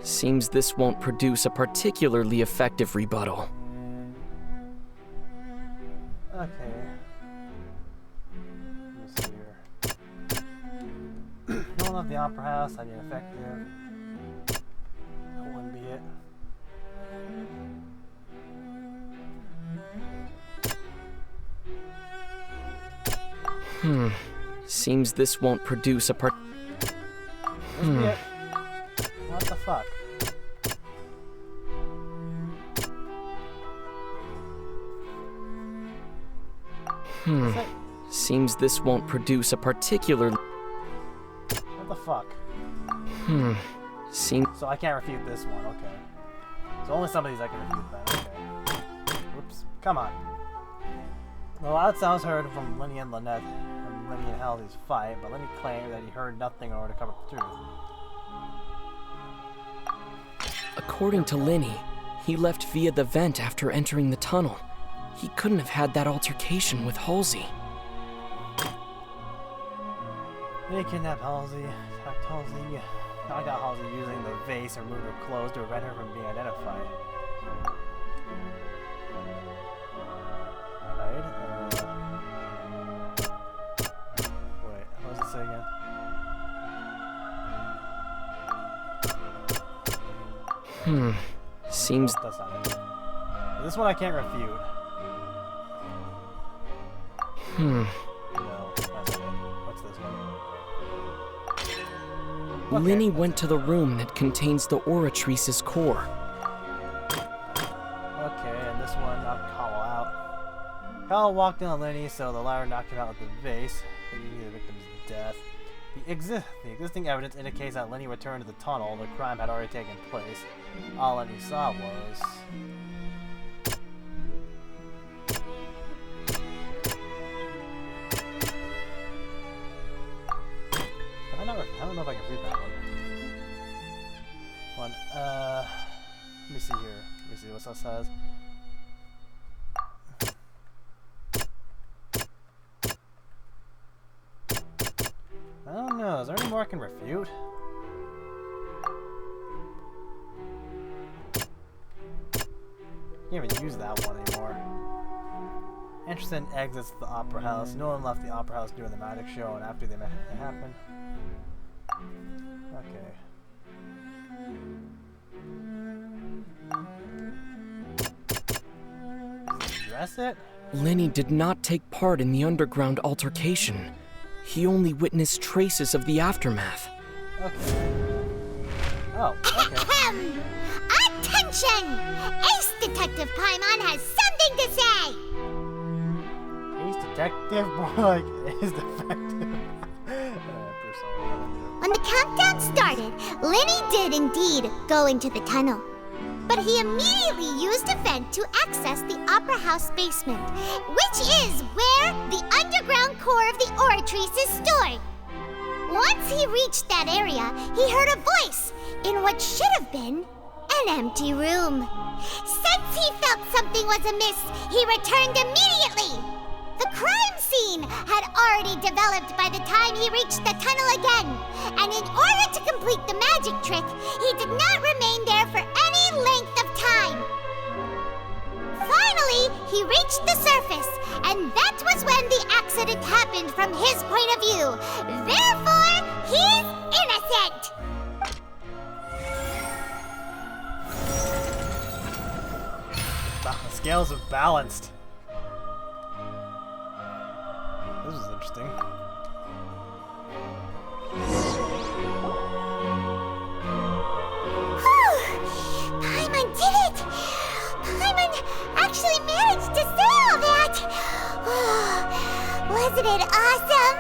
Seems this won't produce a particularly effective rebuttal. Okay. Let me see here. No one left the opera house. I need effective. That wouldn't be it. Seems this won't produce a Must be it. What the fuck? Seems this won't produce a particular... What the fuck? Seems... So I can't refute this one, okay. So only some of these I can refute then, okay. Oops. Come on. The loud sounds heard from Linny and Lynette from Linny and Halsey's fight, but Linny claimed that he heard nothing in order to cover up the truth. According to Linny, he left via the vent after entering the tunnel. He couldn't have had that altercation with Halsey. They kidnapped Halsey, attacked Halsey. I got Halsey using the vase and removed her clothes to prevent her from being identified. Right? Wait, what does it say again? Seems... That's not it. This one I can't refute. No, that's it. What's this one? Linny went to the room that contains the Oratrice's core. Okay, and this one knocked Cowell out. Cowell walked in on Linny, so the latter knocked him out with the vase, leading to the victim's death. The existing evidence indicates that Linny returned to the tunnel. The crime had already taken place. All Linny saw was... I don't know if I can read that one. Let me see here. Let me see what else says. I don't know. Is there any more I can refute? Can't even use that one anymore. Anderson exits the opera house. No one left the opera house during the magic show and after the event happened. Okay. Address it? Linny did not take part in the underground altercation. He only witnessed traces of the aftermath. Okay. Oh, okay. Attention! Ace Detective Paimon has something to say! Ace Detective? More like Ace Defective. When the countdown started, Linny did indeed go into the tunnel. But he immediately used a vent to access the Opera House basement, which is where the underground core of the Oratrice is stored. Once he reached that area, he heard a voice in what should have been an empty room. Since he felt something was amiss, he returned immediately. The crime scene had already developed by the time he reached the tunnel again, and in order to complete the magic trick, he did not remain there for any length of time. Finally, he reached the surface, and that was when the accident happened from his point of view. Therefore, he's innocent! The scales have balanced. This is interesting. Paimon did it! Paimon actually managed to say all that! Wasn't it awesome?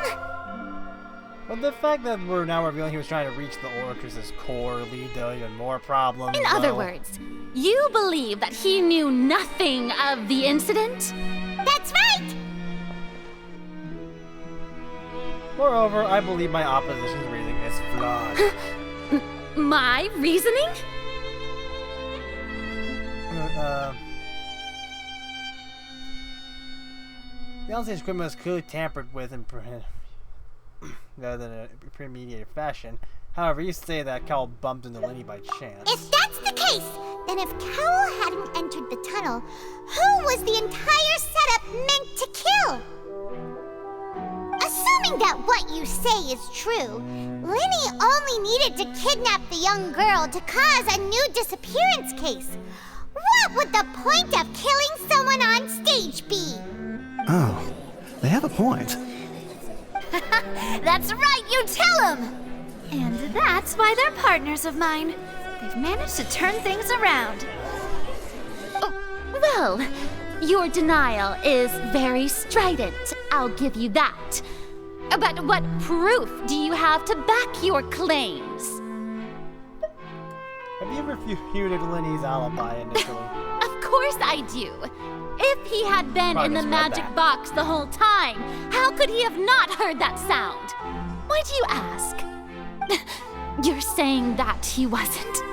But the fact that we're now revealing he was trying to reach the Oratrice's core lead to even more problems. In other words, you believe that he knew nothing of the incident? That's right! Moreover, I believe my opposition's reasoning is God. My reasoning? The onstage equipment was clearly tampered with in rather than a premeditated fashion. However, you say that Cowell bumped into Lenny by chance. If that's the case, then if Cowell hadn't entered the tunnel, who was the entire setup meant to kill? Assuming that what you say is true, Lenny only needed to kidnap the young girl to cause a new disappearance case. What would the point of killing someone on stage be? Oh, they have a point. That's right, you tell them! And that's why they're partners of mine. They've managed to turn things around. Oh, well, your denial is very strident, I'll give you that. But what proof do you have to back your claims? Have you ever refuted Lenny's alibi initially? Of course I do. If he had been in the magic box the whole time, how could he have not heard that sound? Why do you ask? You're saying that he wasn't.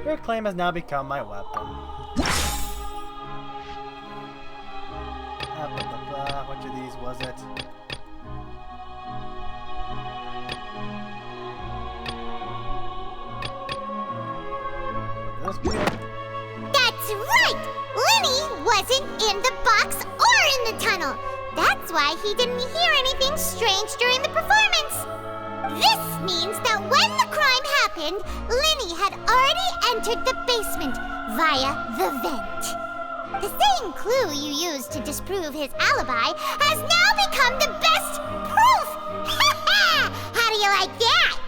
Your claim has now become my weapon. Which of these was it? That's right! Lenny wasn't in the box or in the tunnel. That's why he didn't hear anything strange during the performance. This means that when the crime happened, Lenny had already entered the basement via the vent. The same clue you used to disprove his alibi has now become the best proof! How do you like that?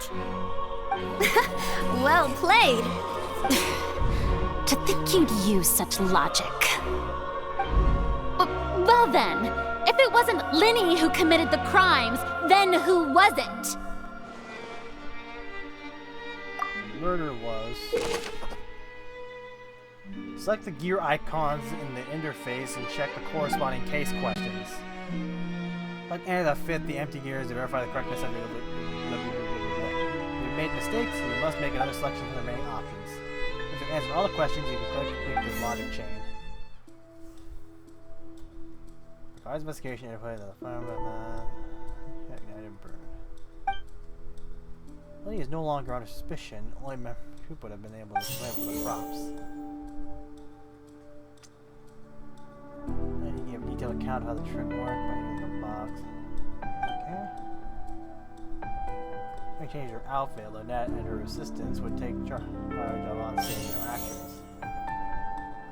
Well played. To think you'd use such logic. Well then, if it wasn't Lenny who committed the crimes, then who was it? Murder was... Select the gear icons in the interface and check the corresponding case questions. Like enter the fit the empty gears to verify the correctness of your... If you made mistakes, you must make another selection from the remaining options. If you answer all the questions, you can complete this logic chain. Requires investigation to play the fire ignited burn. Lenny is no longer under suspicion. Only who would have been able to swim for the props. And he gave a detailed account of how the trick worked by using the box. Okay. If you change her outfit, Lynette and her assistants would take charge of on-stage interactions.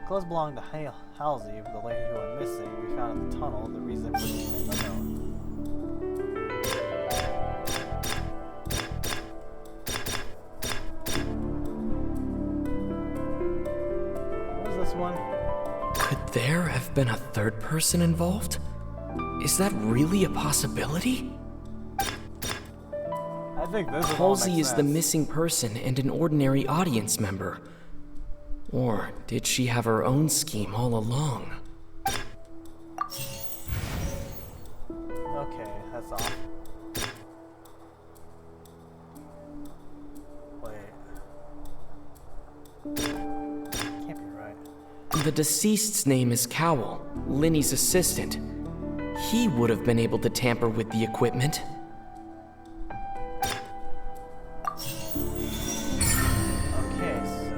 Clothes belonging to Halsey, the lady who went missing. We found in the tunnel. The reason for this is unknown. What was this one? Could there have been a third person involved? Is that really a possibility? I think this Halsey is the missing person and an ordinary audience member. Or did she have her own scheme all along? Okay, that's off. Wait. Can't be right. The deceased's name is Cowell, Lenny's assistant. He would have been able to tamper with the equipment. Okay, so...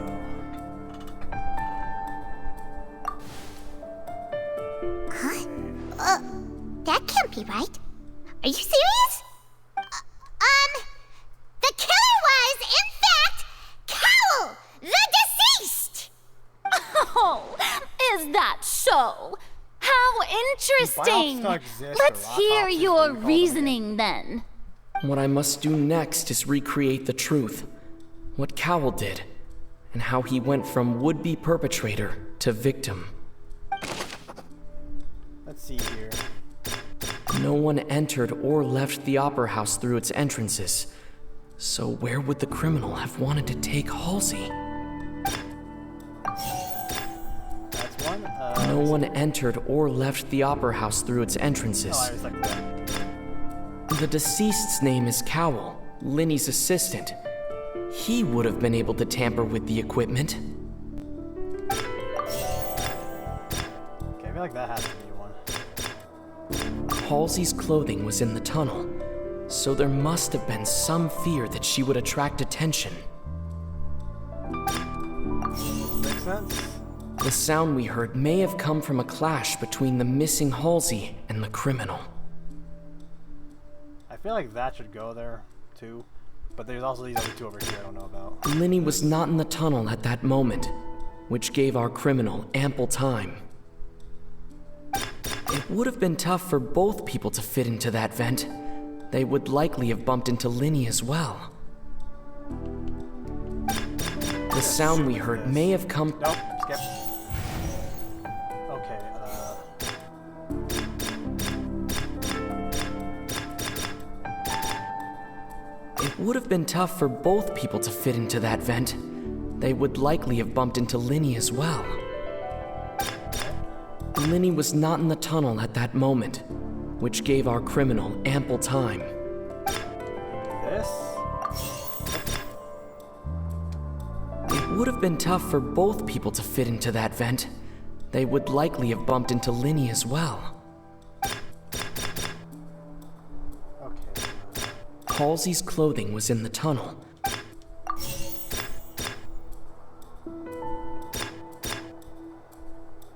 Huh? That can't be right. Are you serious? The killer was, in fact, Cowell, the deceased! Oh, is that so? How interesting! Let's hear your reasoning then. What I must do next is recreate the truth. What Cowell did, and how he went from would-be perpetrator to victim. Let's see here. No one entered or left the Opera House through its entrances. So where would the criminal have wanted to take Halsey? That's one. No one entered or left the Opera House through its entrances. Oh, I was like that. The deceased's name is Cowell, Linny's assistant. He would have been able to tamper with the equipment. Okay, I feel like that has to be one. Halsey's clothing was in the tunnel, so there must have been some fear that she would attract attention. Makes sense. The sound we heard may have come from a clash between the missing Halsey and the criminal. I feel like that should go there, too. But there's also these other two over here I don't know about. Linny was not in the tunnel at that moment, which gave our criminal ample time. It would have been tough for both people to fit into that vent. They would likely have bumped into Linny as well. The sound we heard may have come... Nope, skip. Okay, It would have been tough for both people to fit into that vent. They would likely have bumped into Linny as well. Linny was not in the tunnel at that moment, which gave our criminal ample time. this? It would have been tough for both people to fit into that vent. They would likely have bumped into Linny as well. Okay. Halsey's clothing was in the tunnel.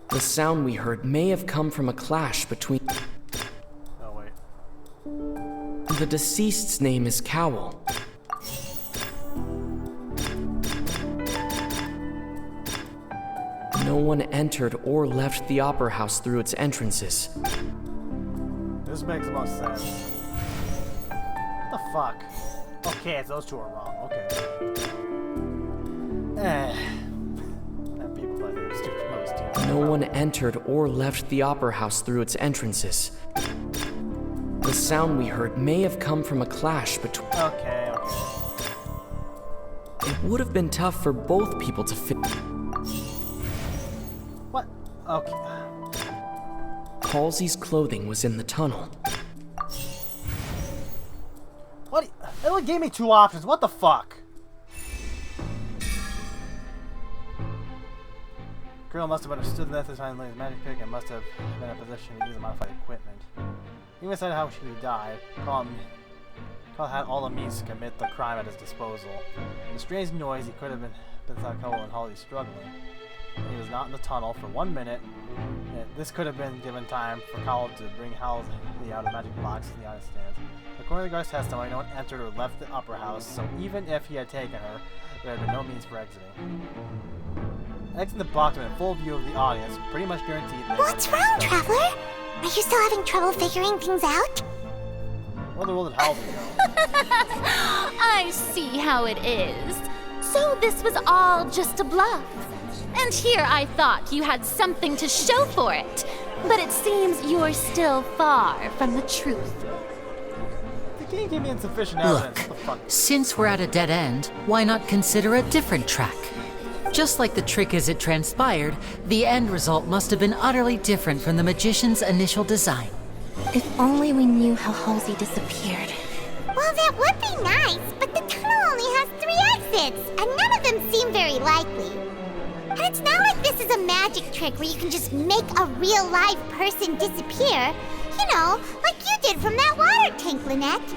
The sound we heard may have come from a clash between... Oh, wait. The deceased's name is Cowell. No one entered or left the Opera House through its entrances. This makes the most sense. What the fuck? Okay, it's those two are wrong. Okay. And people thought they were stupid most too. No one entered or left the Opera House through its entrances. The sound we heard may have come from a clash between... Okay. It would have been tough for both people to fit... What? Okay. Halsey's clothing was in the tunnel. What? It only gave me two options. What the fuck? Girl must have understood that this time Lady's magic pick and must have been in a position to use the modified equipment. Even said how she died. Carl had all the means to commit the crime at his disposal. The strange noise, he could have been thought Cole and Holly struggling. He was not in the tunnel for 1 minute. This could have been given time for Cole to bring Halsey out of the magic box in the audience stands. According to the guard's testimony, no one entered or left the Opera House, so even if he had taken her, there had been no means for exiting. Exiting the box in full view of the audience, pretty much guaranteed that... What's wrong, Traveler? Are you still having trouble figuring things out? Where the world did Halsey go? I see how it is. So this was all just a bluff. And here I thought you had something to show for it. But it seems you're still far from the truth. The game gave me insufficient evidence. Look, What the fuck? since we're at a dead end, why not consider a different track? Just like the trick as it transpired, the end result must have been utterly different from the magician's initial design. If only we knew how Halsey disappeared. Well, that would be nice, but the tunnel only has 3 exits, and none of them seem very likely. And it's not like this is a magic trick where you can just make a real live person disappear. You know, like you did from that water tank, Lynette.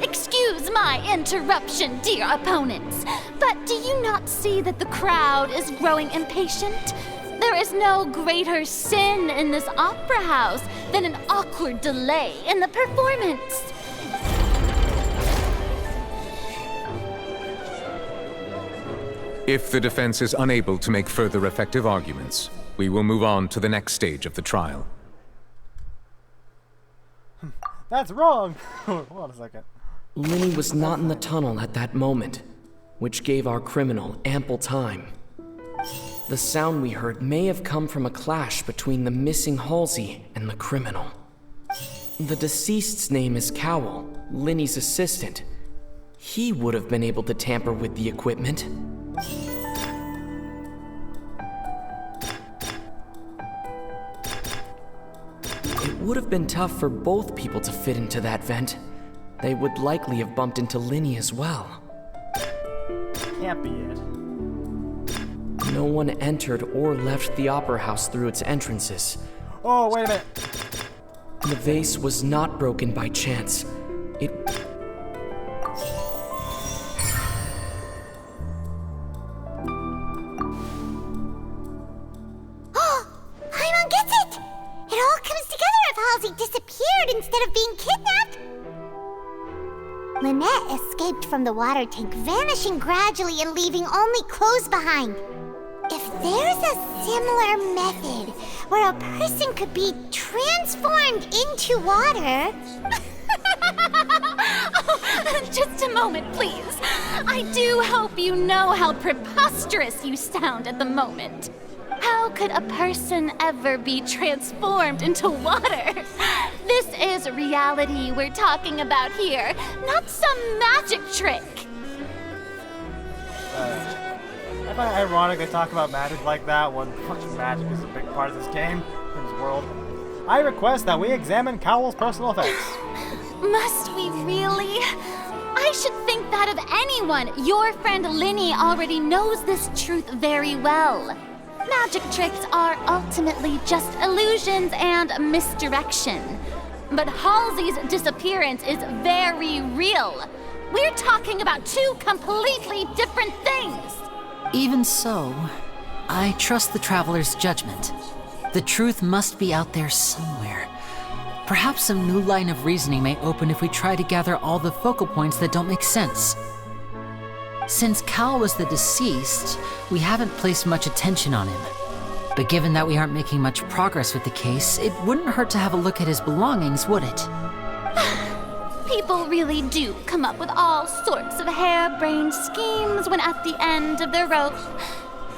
Excuse my interruption, dear opponents, but do you not see that the crowd is growing impatient? There is no greater sin in this opera house than an awkward delay in the performance. If the defense is unable to make further effective arguments, we will move on to the next stage of the trial. That's wrong! Hold on a second. Linny was not in the tunnel at that moment, which gave our criminal ample time. The sound we heard may have come from a clash between the missing Halsey and the criminal. The deceased's name is Cowell, Linny's assistant. He would have been able to tamper with the equipment. would have been tough for both people to fit into that vent. They would likely have bumped into Linny as well. Can't be it. No one entered or left the Opera House through its entrances. Oh, wait a minute. The vase was not broken by chance. It... Paimon gets it! It all comes together if Halsey disappeared instead of being kidnapped. Lynette escaped from the water tank, vanishing gradually and leaving only clothes behind. If there's a similar method where a person could be transformed into water... Oh, just a moment, please. I do hope you know how preposterous you sound at the moment. How could a person ever be transformed into water? This is reality we're talking about here, not some magic trick. I find it ironic they talk about magic like that when fucking magic is a big part of this game, in this world. I request that we examine Cowell's personal effects. Must we really? I should think that of anyone. Your friend Linny already knows this truth very well. Magic tricks are ultimately just illusions and misdirection. But Halsey's disappearance is very real. We're talking about two completely different things. Even so, I trust the traveler's judgment. The truth must be out there somewhere. Perhaps some new line of reasoning may open if we try to gather all the focal points that don't make sense. Since Cal was the deceased, we haven't placed much attention on him. But given that we aren't making much progress with the case, it wouldn't hurt to have a look at his belongings, would it? People really do come up with all sorts of harebrained schemes when at the end of their rope.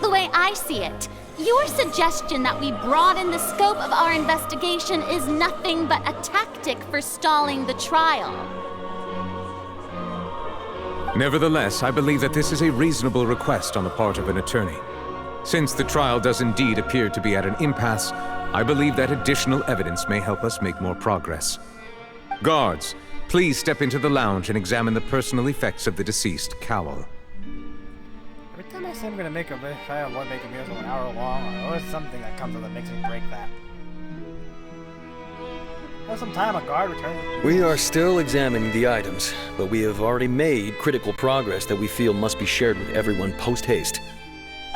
The way I see it, your suggestion that we broaden the scope of our investigation is nothing but a tactic for stalling the trial. Nevertheless, I believe that this is a reasonable request on the part of an attorney. Since the trial does indeed appear to be at an impasse, I believe that additional evidence may help us make more progress. Guards, please step into the lounge and examine the personal effects of the deceased Cowell. Every time I say I'm gonna make a video, I want to make a video an hour long, or always something that comes up that makes me break that. Have some time, a guard returns. We are still examining the items, but we have already made critical progress that we feel must be shared with everyone post-haste.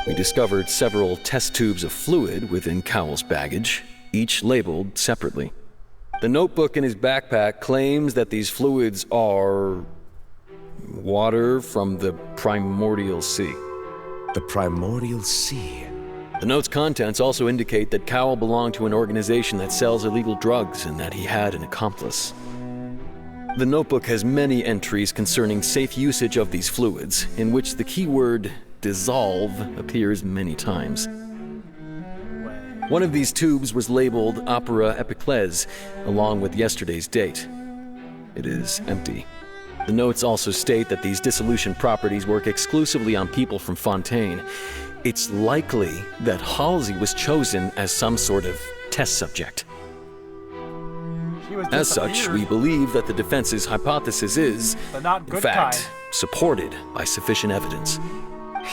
We discovered several test tubes of fluid within Cowell's baggage, each labeled separately. The notebook in his backpack claims that these fluids are... water from the primordial sea. The primordial sea? The note's contents also indicate that Cowell belonged to an organization that sells illegal drugs and that he had an accomplice. The notebook has many entries concerning safe usage of these fluids, in which the keyword dissolve appears many times. One of these tubes was labeled Opera Epiclese, along with yesterday's date. It is empty. The notes also state that these dissolution properties work exclusively on people from Fontaine. It's likely that Halsey was chosen as some sort of test subject. As such, we believe that the defense's hypothesis is, in fact, supported by sufficient evidence.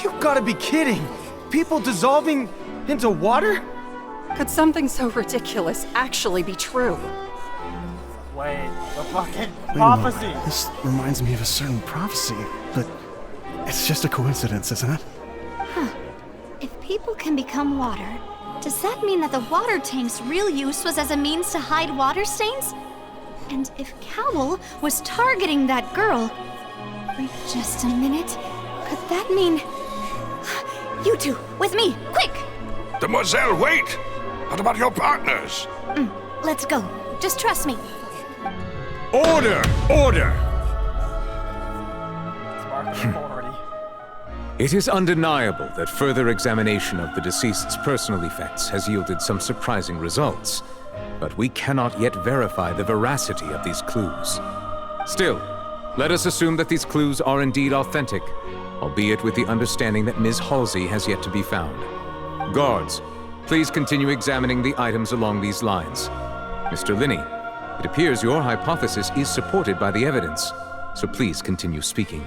You gotta be kidding! People dissolving into water? Could something so ridiculous actually be true? Wait, the fucking Wait prophecy! This reminds me of a certain prophecy, but it's just a coincidence, isn't it? Huh. If people can become water, does that mean that the water tank's real use was as a means to hide water stains? And if Cowell was targeting that girl... Wait just a minute. Could that mean... You two, with me, quick! Demoiselle, wait! What about your partners? Let's go. Just trust me. Order! Order! It is undeniable that further examination of the deceased's personal effects has yielded some surprising results, but we cannot yet verify the veracity of these clues. Still, let us assume that these clues are indeed authentic, albeit with the understanding that Ms. Halsey has yet to be found. Guards, please continue examining the items along these lines. Mr. Linney, it appears your hypothesis is supported by the evidence, so please continue speaking.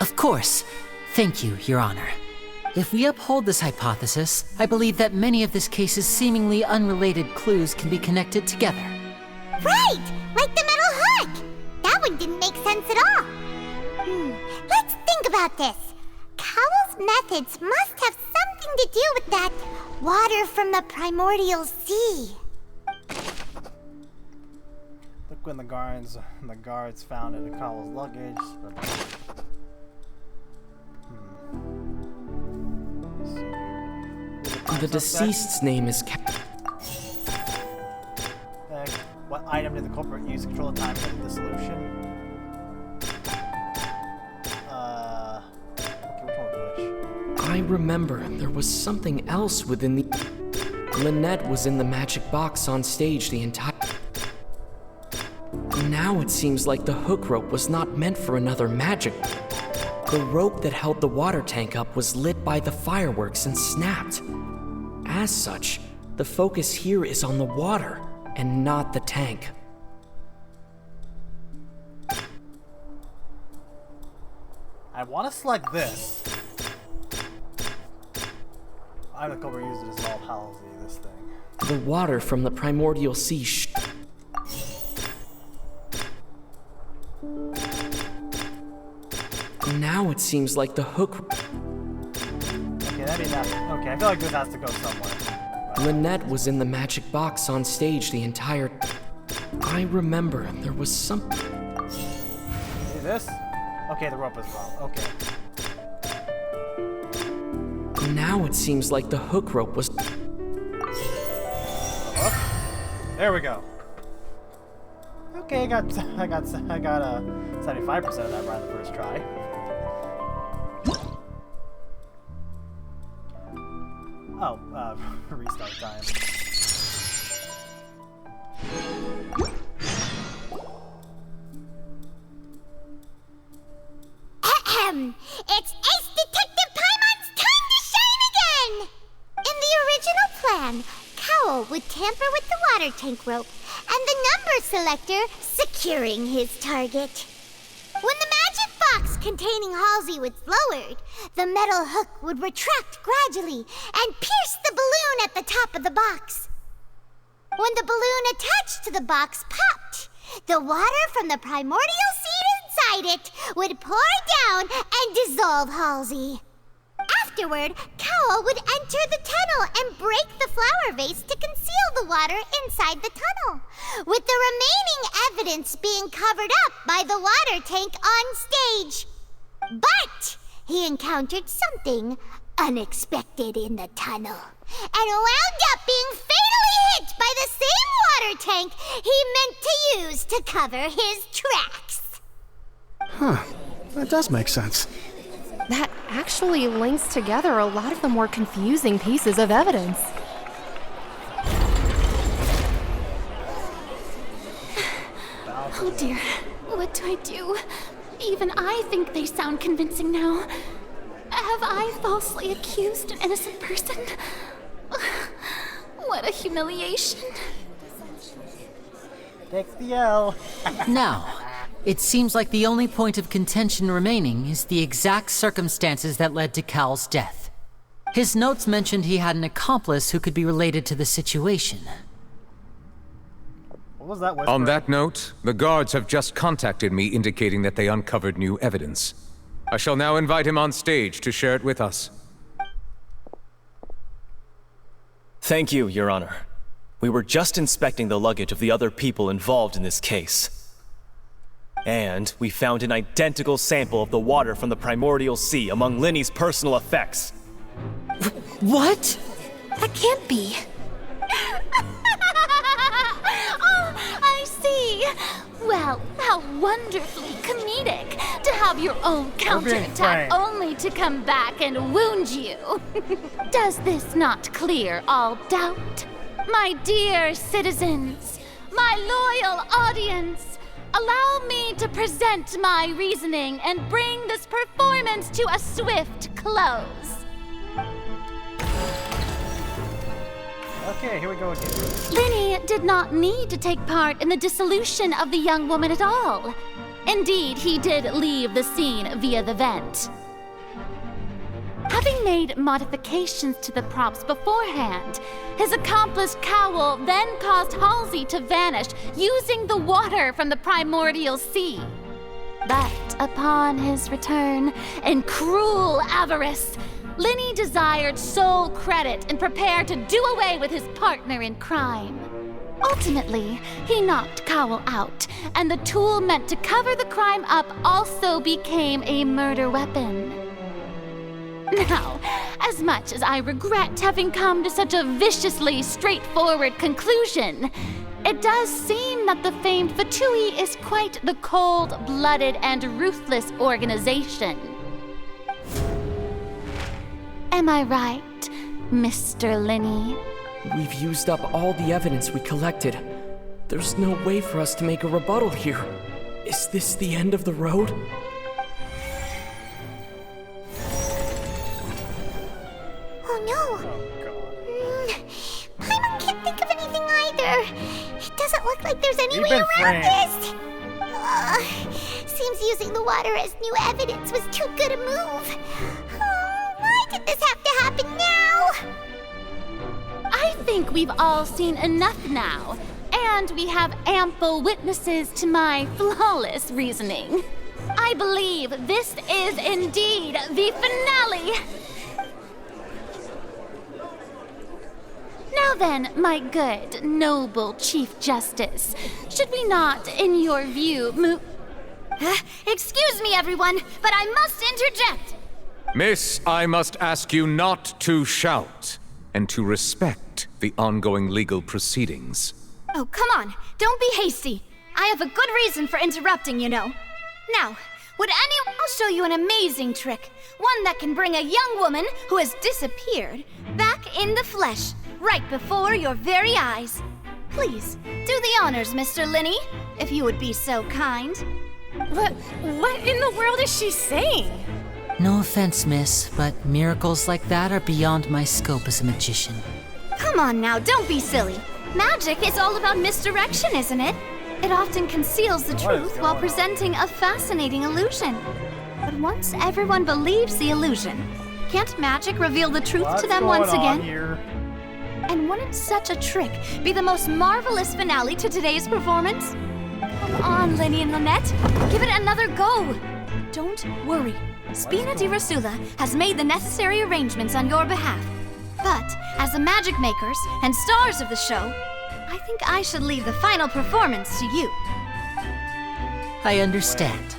Of course. Thank you, Your Honor. If we uphold this hypothesis, I believe that many of this case's seemingly unrelated clues can be connected together. Right! Like the metal hook! That one didn't make sense at all. Let's think about this. Cowell's methods must have something to do with that water from the primordial sea. Look when the guards found it in Cowell's luggage. The deceased's name is What item did the culprit use to control the timing of the dissolution? Okay, which one was which? I remember there was something else within the... Lynette was in the magic box on stage the entire... Now it seems like the hook rope was not meant for another magic. The rope that held the water tank up was lit by the fireworks and snapped. As such, the focus here is on the water and not the tank. I want to select this. I'm the culprit used to dissolve Halsey, this thing. The water from the primordial sea Now it seems like the hook... Okay, that means that... Okay, I feel like this has to go somewhere. Lynette was in the magic box on stage the entire... I remember there was some... See this? Okay, the rope is wrong. Okay. Now it seems like the hook rope was... There we go. Okay, I got 75% of that right on the first try. Oh, restart time. It's Ace Detective Paimon's time to shine again! In the original plan, Cowell would tamper with the water tank rope and the number selector securing his target. When the magic box containing Halsey was lowered, the metal hook would retract gradually and pierce the balloon at the top of the box. When the balloon attached to the box popped, the water from the primordial seed inside it would pour down and dissolve Halsey. Afterward, Cowell would enter the tunnel and break the flower vase to conceal the water inside the tunnel, with the remaining evidence being covered up by the water tank on stage. But he encountered something unexpected in the tunnel and wound up being fatally hit by the same water tank he meant to use to cover his tracks. Huh. That does make sense. That actually links together a lot of the more confusing pieces of evidence. Oh dear, what do I do? Even I think they sound convincing now. Have I falsely accused an innocent person? What a humiliation. Take the L. Now, it seems like the only point of contention remaining is the exact circumstances that led to Cowell's death. His notes mentioned he had an accomplice who could be related to the situation. What was that whisper? On that note, the guards have just contacted me indicating that they uncovered new evidence. I shall now invite him on stage to share it with us. Thank you, Your Honor. We were just inspecting the luggage of the other people involved in this case. And we found an identical sample of the water from the primordial sea among Linny's personal effects. What? That can't be. Oh, I see. Well, how wonderfully comedic to have your own counterattack only to come back and wound you. Does this not clear all doubt? My dear citizens, my loyal audience, allow me to present my reasoning and bring this performance to a swift close. Okay, here we go again. Linny did not need to take part in the dissolution of the young woman at all. Indeed, he did leave the scene via the vent. Having made modifications to the props beforehand, his accomplice Cowl then caused Halsey to vanish using the water from the primordial sea. But upon his return, in cruel avarice, Linny desired sole credit and prepared to do away with his partner in crime. Ultimately, he knocked Cowl out, and the tool meant to cover the crime up also became a murder weapon. Now, as much as I regret having come to such a viciously straightforward conclusion, it does seem that the famed Fatui is quite the cold-blooded and ruthless organization. Am I right, Mr. Linny? We've used up all the evidence we collected. There's no way for us to make a rebuttal here. Is this the end of the road? Oh no! Paimon can't think of anything either. It doesn't look like there's any way around this. Seems using the water as new evidence was too good a move. Why did this have to happen now? I think we've all seen enough now, and we have ample witnesses to my flawless reasoning. I believe this is indeed the finale. Now then, my good, noble Chief Justice, should we not, in your view, move... Excuse me, everyone, but I must interject. Miss, I must ask you not to shout, and to respect the ongoing legal proceedings. Oh, come on. Don't be hasty. I have a good reason for interrupting, you know. Now, would anyone... I'll show you an amazing trick. One that can bring a young woman who has disappeared back in the flesh, right before your very eyes. Please, do the honors, Mr. Linny, if you would be so kind. What in the world is she saying? No offense, miss, but miracles like that are beyond my scope as a magician. Come on now, don't be silly. Magic is all about misdirection, isn't it? It often conceals the truth while presenting a fascinating illusion. But once everyone believes the illusion, can't magic reveal the truth to them once again? And wouldn't such a trick be the most marvelous finale to today's performance? Come on, Linny and Lynette, give it another go. Don't worry. Spina di Rasula has made the necessary arrangements on your behalf. But as the magic makers and stars of the show, I think I should leave the final performance to you. I understand.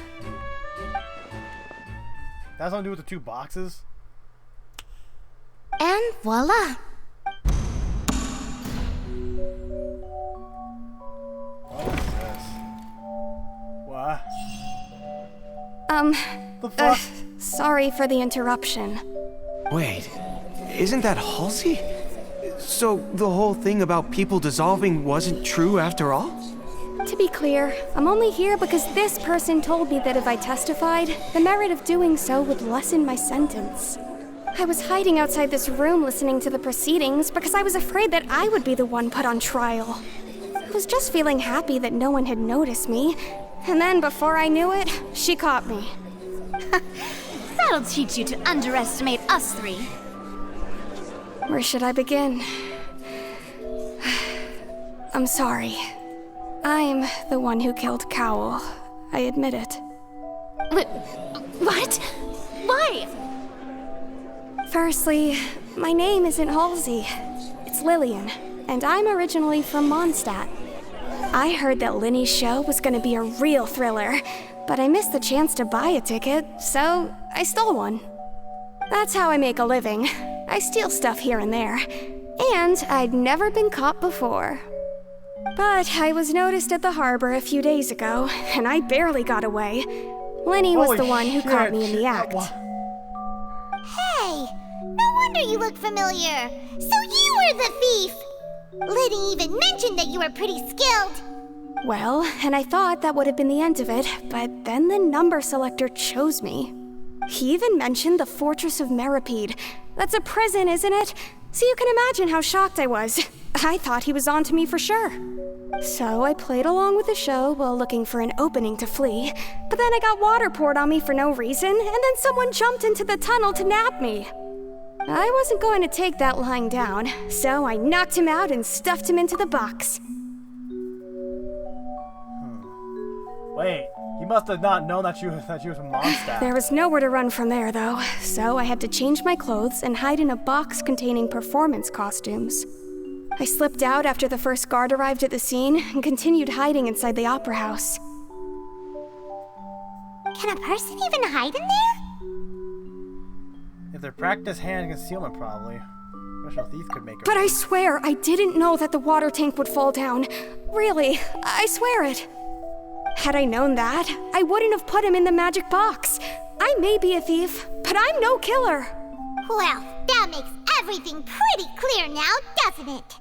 That's something to do with the two boxes? And voila. What is this? What? The fuck? Sorry for the interruption. Wait, isn't that Halsey? So the whole thing about people dissolving wasn't true after all? To be clear, I'm only here because this person told me that if I testified, the merit of doing so would lessen my sentence. I was hiding outside this room listening to the proceedings because I was afraid that I would be the one put on trial. I was just feeling happy that no one had noticed me, and then before I knew it, she caught me. That'll teach you to underestimate us three. Where should I begin? I'm sorry. I'm the one who killed Cowl. I admit it. What? Why? Firstly, my name isn't Halsey. It's Lillian, and I'm originally from Mondstadt. I heard that Linny's show was gonna be a real thriller, but I missed the chance to buy a ticket, so I stole one. That's how I make a living. I steal stuff here and there, and I'd never been caught before. But I was noticed at the harbor a few days ago, and I barely got away. Linny was the one who caught me in the act. Hey, no wonder you look familiar. So you were the thief. Liddy even mentioned that you were pretty skilled. Well, and I thought that would have been the end of it, but then the number selector chose me. He even mentioned the Fortress of Meripede. That's a prison, isn't it? So you can imagine how shocked I was. I thought he was onto me for sure. So I played along with the show while looking for an opening to flee, but then I got water poured on me for no reason, and then someone jumped into the tunnel to nab me. I wasn't going to take that lying down, so I knocked him out and stuffed him into the box. Wait, he must have not known that you was from Mondstadt. There was nowhere to run from there, though, so I had to change my clothes and hide in a box containing performance costumes. I slipped out after the first guard arrived at the scene and continued hiding inside the opera house. Can a person even hide in there? If they're practice hand concealment, probably. Professional thief could make it. But I swear, I didn't know that the water tank would fall down. Really, I swear it. Had I known that, I wouldn't have put him in the magic box. I may be a thief, but I'm no killer. Well, that makes everything pretty clear now, doesn't it?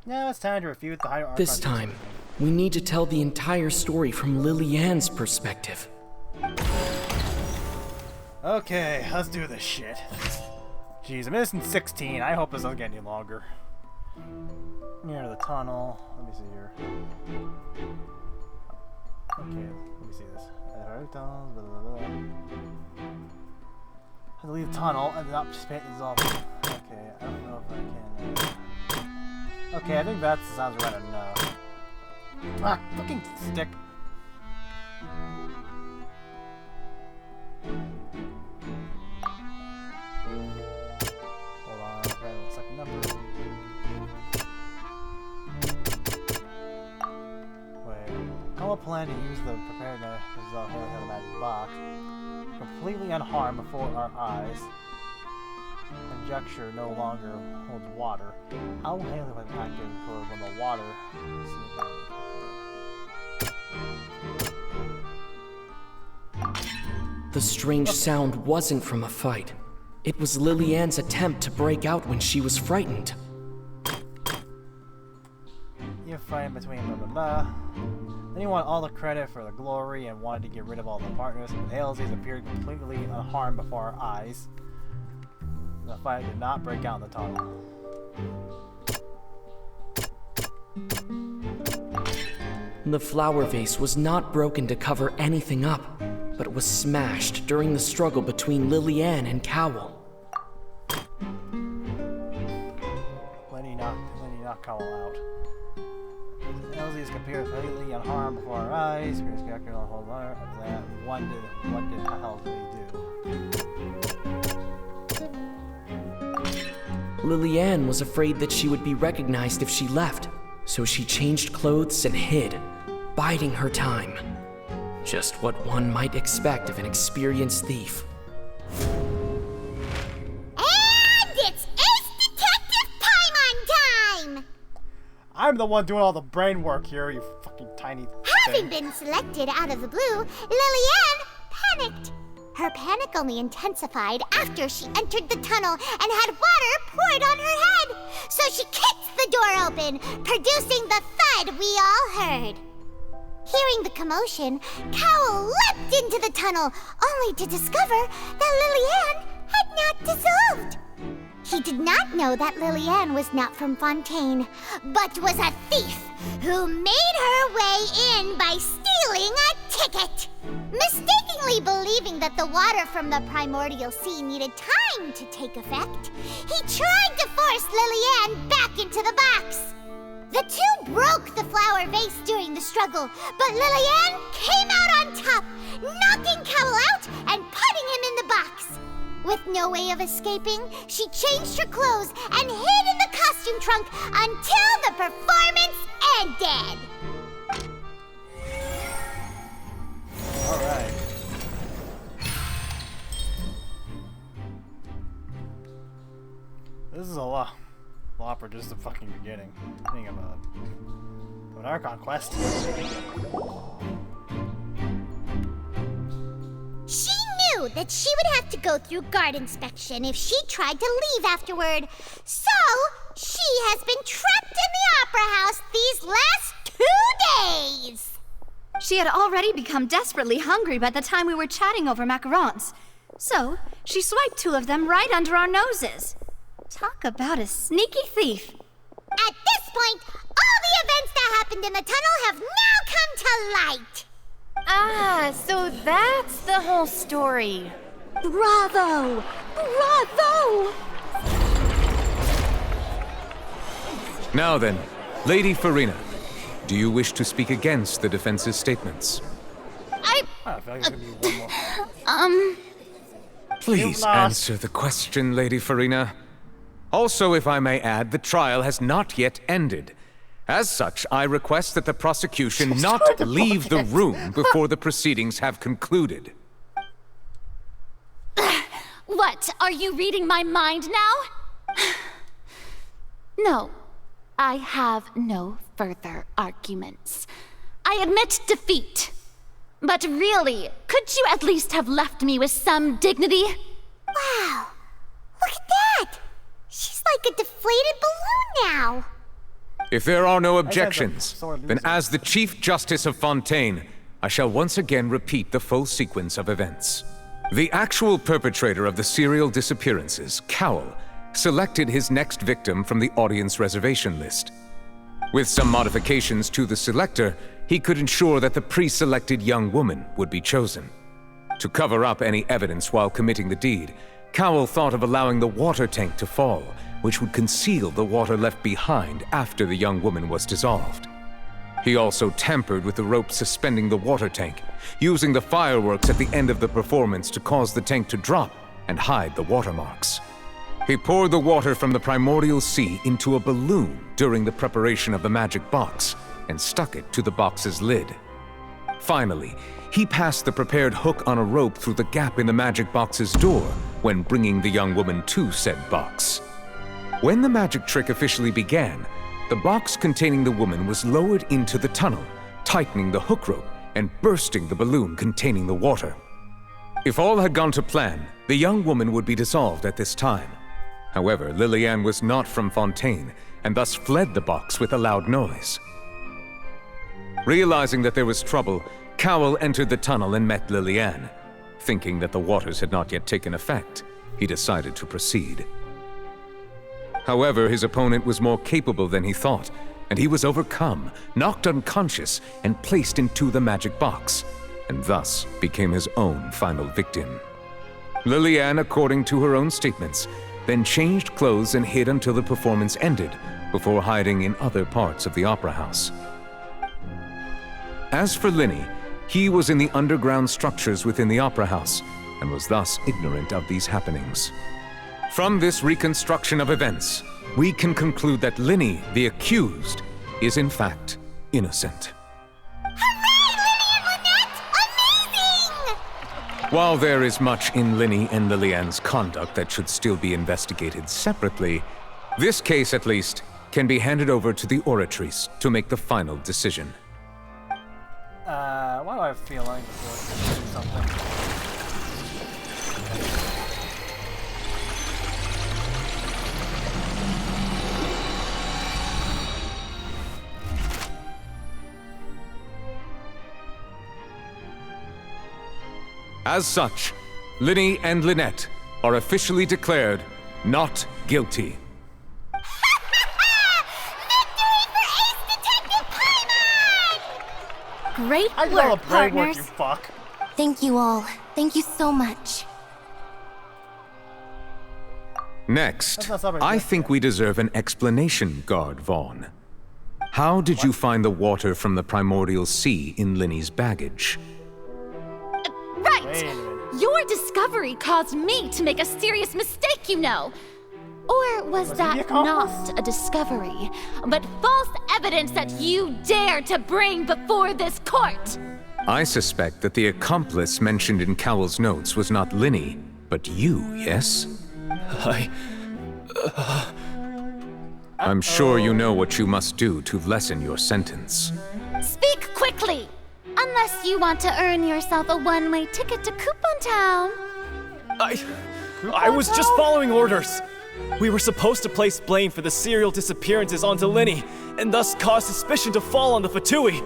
Now it's time to refute the higher This time, we need to tell the entire story from Lily-Ann's perspective. Okay, let's do this shit. Jeez, I'm missing 16. I hope this doesn't get any longer. Near the tunnel. Let me see here. Okay, let me see this. I have to leave the tunnel and not participate in dissolve. Okay, I don't know if I can. Okay, I think that sounds right enough. Ah, fucking stick. Hold on, I've got a second number. Wait. Come a plan to use the preparedness of the Holy Hell Magic Box. Completely unharmed before our eyes. Conjecture no longer holds water. How will Haley was active for when the water? The strange sound wasn't from a fight. It was Lily-Ann's attempt to break out when she was frightened. You're fighting between blah blah blah. Then you want all the credit for the glory and wanted to get rid of all the partners, but Halsey's appeared completely unharmed before our eyes. The fight did not break out in the tunnel. The flower vase was not broken to cover anything up, but it was smashed during the struggle between Lily-Ann and Cowell. Lenny knocked Cowell out. Halsey's appeared completely unharmed before our eyes. Pierce character on the whole lot. After that, what did Halsey do? Lily-Ann was afraid that she would be recognized if she left, so she changed clothes and hid, biding her time. Just what one might expect of an experienced thief. And it's Ace Detective Paimon time! I'm the one doing all the brain work here, you fucking tiny Having thing. been selected out of the blue, Lily-Ann panicked. Her panic only intensified after she entered the tunnel and had water poured on her head. So she kicked the door open, producing the thud we all heard. Hearing the commotion, Cowell leapt into the tunnel, only to discover that Lily-Ann had not dissolved. He did not know that Lily-Ann was not from Fontaine, but was a thief who made her way in by stealing a ticket. Mistakenly believing that the water from the primordial sea needed time to take effect, he tried to force Lily-Ann back into the box. The two broke the flower vase during the struggle, but Lily-Ann came out on top, knocking Cowell out and putting him in the box. With no way of escaping, she changed her clothes and hid in the costume trunk until the performance ended. Alright. This is a lot for just the fucking beginning. Think of an Archon quest. She knew that she would have to go through guard inspection if she tried to leave afterward. So, she has been trapped in the Opera House these last 2 days. She had already become desperately hungry by the time we were chatting over macarons. So, she swiped 2 of them right under our noses. Talk about a sneaky thief. At this point, all the events that happened in the tunnel have now come to light. Ah, so that's the whole story. Bravo! Bravo! Now then, Lady Farina, do you wish to speak against the defense's statements? I feel like there's gonna be one more. Please answer the question, Lady Farina. Also, if I may add, the trial has not yet ended. As such, I request that the prosecution not leave the room before the proceedings have concluded. What? Are you reading my mind now? No, I have no further arguments. I admit defeat. But really, could you at least have left me with some dignity? Wow, look at that! She's like a deflated balloon now. If there are no objections, then as the Chief Justice of Fontaine, I shall once again repeat the full sequence of events. The actual perpetrator of the serial disappearances, Cowell, selected his next victim from the audience reservation list. With some modifications to the selector, he could ensure that the pre-selected young woman would be chosen. To cover up any evidence while committing the deed, Cowell thought of allowing the water tank to fall, which would conceal the water left behind after the young woman was dissolved. He also tampered with the rope suspending the water tank, using the fireworks at the end of the performance to cause the tank to drop and hide the watermarks. He poured the water from the primordial sea into a balloon during the preparation of the magic box and stuck it to the box's lid. Finally, he passed the prepared hook on a rope through the gap in the magic box's door when bringing the young woman to said box. When the magic trick officially began, the box containing the woman was lowered into the tunnel, tightening the hook rope and bursting the balloon containing the water. If all had gone to plan, the young woman would be dissolved at this time. However, Lillian was not from Fontaine and thus fled the box with a loud noise. Realizing that there was trouble, Cowell entered the tunnel and met Lillian. Thinking that the waters had not yet taken effect, he decided to proceed. However, his opponent was more capable than he thought, and he was overcome, knocked unconscious, and placed into the magic box, and thus became his own final victim. Lillian, according to her own statements, then changed clothes and hid until the performance ended, before hiding in other parts of the opera house. As for Linny, he was in the underground structures within the opera house, and was thus ignorant of these happenings. From this reconstruction of events, we can conclude that Linny, the accused, is in fact innocent. While there is much in Linny and Lillian's conduct that should still be investigated separately, this case, at least, can be handed over to the Oratrice to make the final decision. Why do I feel like before do something? As such, Linny and Lynette are officially declared not guilty. Great I work, love brain work, partners. you fuck. Thank you all. Thank you so much. Next, I think we deserve an explanation, Guard Vaughn. How did you find the water from the primordial sea in Linny's baggage? Right! Your discovery caused me to make a serious mistake, you know. Or was that not a discovery, but false evidence that you dared to bring before this court? I suspect that the accomplice mentioned in Cowell's notes was not Linny, but you, yes? I'm sure you know what you must do to lessen your sentence. Speak quickly! Unless you want to earn yourself a one-way ticket to Coupon Town. I was just following orders. We were supposed to place blame for the serial disappearances onto Linny, and thus cause suspicion to fall on the Fatui.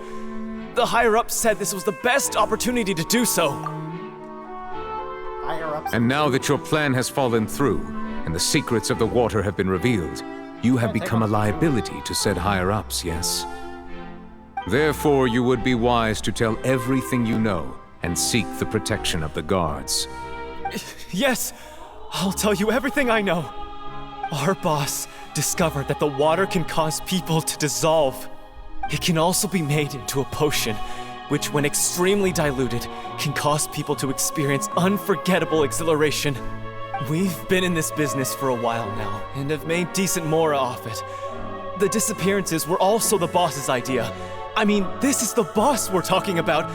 The higher-ups said this was the best opportunity to do so. And now that your plan has fallen through, and the secrets of the water have been revealed, you have become a liability to said higher-ups, yes? Therefore, you would be wise to tell everything you know and seek the protection of the guards. Yes, I'll tell you everything I know. Our boss discovered that the water can cause people to dissolve. It can also be made into a potion, which when extremely diluted, can cause people to experience unforgettable exhilaration. We've been in this business for a while now, and have made decent more off it. The disappearances were also the boss's idea. I mean, this is the boss we're talking about.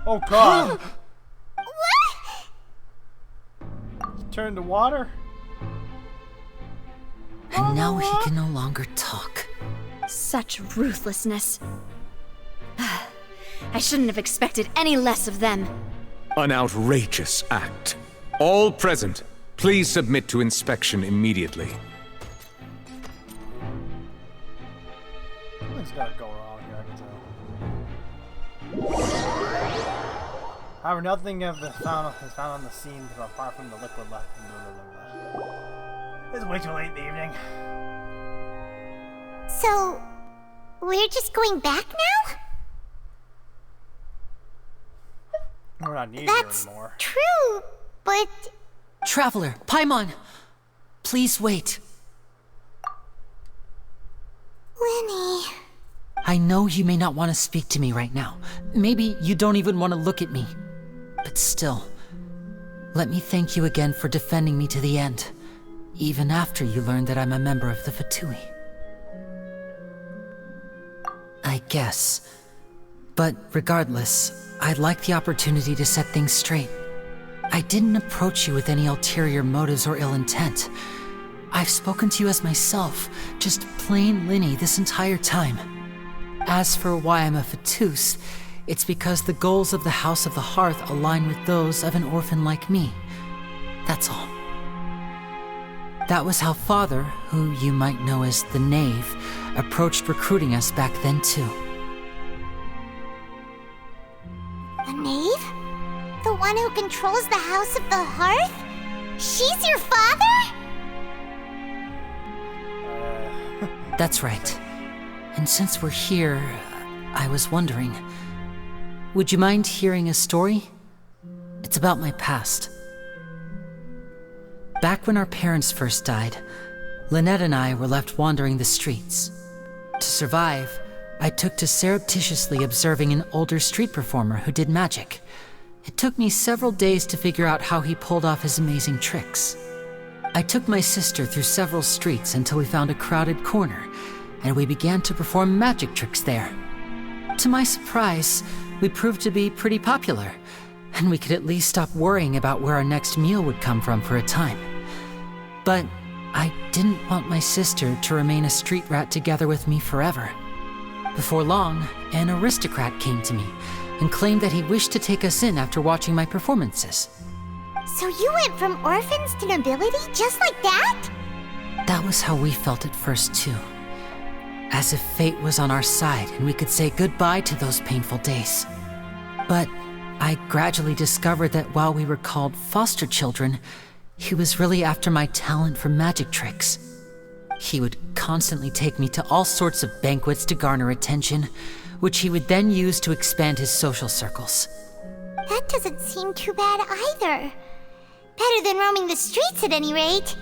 Oh god! Turn to water? And now he can no longer talk. Such ruthlessness. I shouldn't have expected any less of them. An outrageous act. All present, please submit to inspection immediately. Something's gotta go wrong here, I can tell. However, nothing is found on the scene apart from the liquid left. It's way too late in the evening. So, we're just going back now? We're not needed That's anymore. True, but... Traveler, Paimon! Please wait. Lenny... I know you may not want to speak to me right now. Maybe you don't even want to look at me. But still, let me thank you again for defending me to the end, even after you learned that I'm a member of the Fatui. I guess. But regardless, I'd like the opportunity to set things straight. I didn't approach you with any ulterior motives or ill intent. I've spoken to you as myself, just plain Linny this entire time. As for why I'm a Fatus, it's because the goals of the House of the Hearth align with those of an orphan like me. That's all. That was how Father, who you might know as the Knave, approached recruiting us back then too. The Knave? The one who controls the House of the Hearth? She's your father? That's right. And since we're here, I was wondering, would you mind hearing a story? It's about my past. Back when our parents first died, Lynette and I were left wandering the streets. To survive, I took to surreptitiously observing an older street performer who did magic. It took me several days to figure out how he pulled off his amazing tricks. I took my sister through several streets until we found a crowded corner, and we began to perform magic tricks there. To my surprise, we proved to be pretty popular, and we could at least stop worrying about where our next meal would come from for a time. But I didn't want my sister to remain a street rat together with me forever. Before long, an aristocrat came to me and claimed that he wished to take us in after watching my performances. So you went from orphans to nobility just like that? That was how we felt at first too. As if fate was on our side and we could say goodbye to those painful days. But I gradually discovered that while we were called foster children, he was really after my talent for magic tricks. He would constantly take me to all sorts of banquets to garner attention, which he would then use to expand his social circles. That doesn't seem too bad either. Better than roaming the streets at any rate.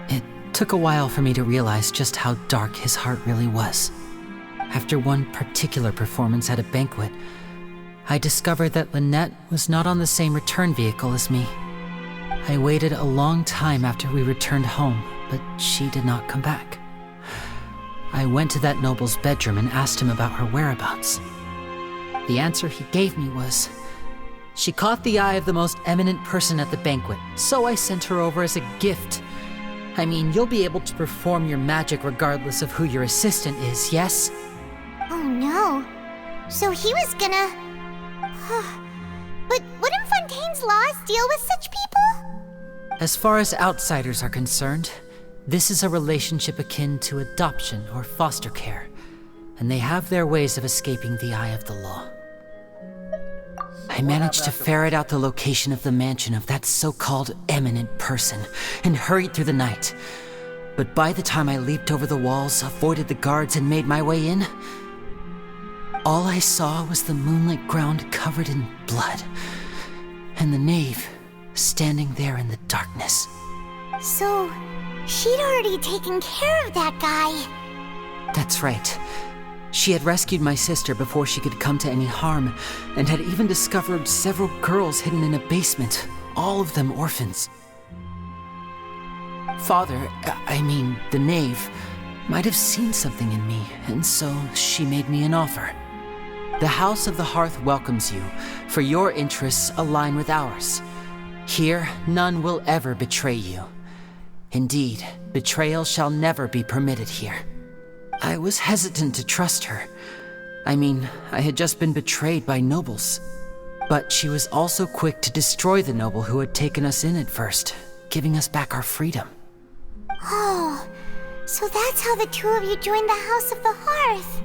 It took a while for me to realize just how dark his heart really was. After one particular performance at a banquet, I discovered that Lynette was not on the same return vehicle as me. I waited a long time after we returned home, but she did not come back. I went to that noble's bedroom and asked him about her whereabouts. The answer he gave me was, she caught the eye of the most eminent person at the banquet, so I sent her over as a gift. I mean, you'll be able to perform your magic regardless of who your assistant is, yes? Oh no. So he was gonna... But wouldn't Fontaine's laws deal with such people? As far as outsiders are concerned, this is a relationship akin to adoption or foster care. and they have their ways of escaping the eye of the law. I managed to ferret out the location of the mansion of that so-called eminent person and hurried through the night. But by the time I leaped over the walls, avoided the guards, and made my way in, all I saw was the moonlit ground covered in blood, and the knave standing there in the darkness. So, she'd already taken care of that guy. That's right. She had rescued my sister before she could come to any harm, and had even discovered several girls hidden in a basement, all of them orphans. Father, the knave, might have seen something in me, and so she made me an offer. The House of the Hearth welcomes you, for your interests align with ours. Here, none will ever betray you. Indeed, betrayal shall never be permitted here. I was hesitant to trust her. I had just been betrayed by nobles. But she was also quick to destroy the noble who had taken us in at first, giving us back our freedom. Oh, so that's how the two of you joined the House of the Hearth.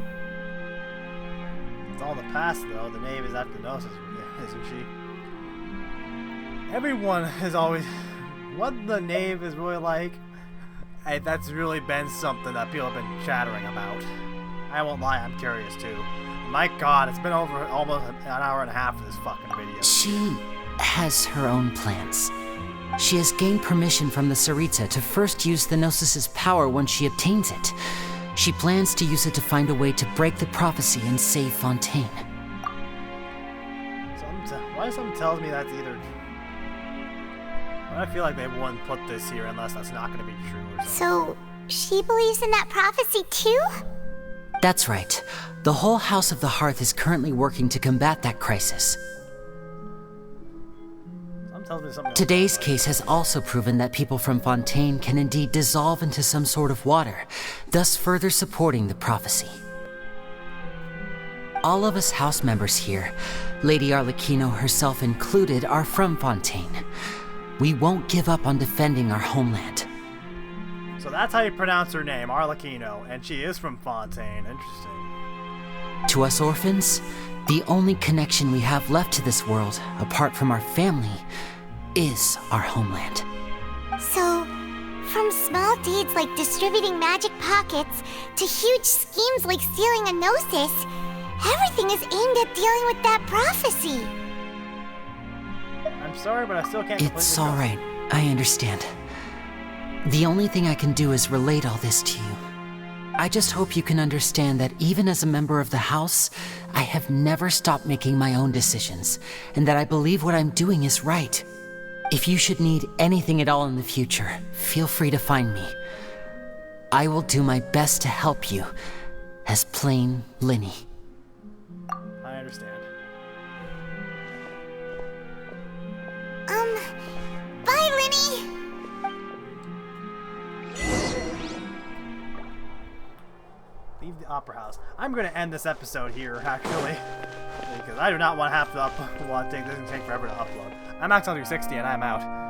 It's all the past, though. The knave is after Gnosis, isn't she? Everyone has always... What the knave is really like, hey, that's really been something that people have been chattering about. I won't lie, I'm curious too. My god, it's been over almost an hour and a half of this fucking video. She has her own plans. She has gained permission from the Tsaritsa to first use the Gnosis' power when she obtains it. She plans to use it to find a way to break the prophecy and save Fontaine. Why something tells me that's either... I feel like they wouldn't put this here unless that's not going to be true or something. So, she believes in that prophecy too? That's right. The whole House of the Hearth is currently working to combat that crisis. Today's case has also proven that people from Fontaine can indeed dissolve into some sort of water, thus further supporting the prophecy. All of us house members here, Lady Arlecchino herself included, are from Fontaine. We won't give up on defending our homeland. So that's how you pronounce her name, Arlecchino, and she is from Fontaine. Interesting. To us orphans, the only connection we have left to this world, apart from our family, is our homeland. So, from small deeds like distributing magic pockets to huge schemes like stealing a Gnosis, everything is aimed at dealing with that prophecy. I'm sorry, but I still can't It's alright. I understand. The only thing I can do is relate all this to you. I just hope you can understand that even as a member of the House, I have never stopped making my own decisions, and that I believe what I'm doing is right. If you should need anything at all in the future, feel free to find me. I will do my best to help you, as plain Linny. I understand. Bye, Linny! Leave the Opera House. I'm going to end this episode here, actually, because I do not want to have to take forever to upload. I'm Max on 60 and I'm out.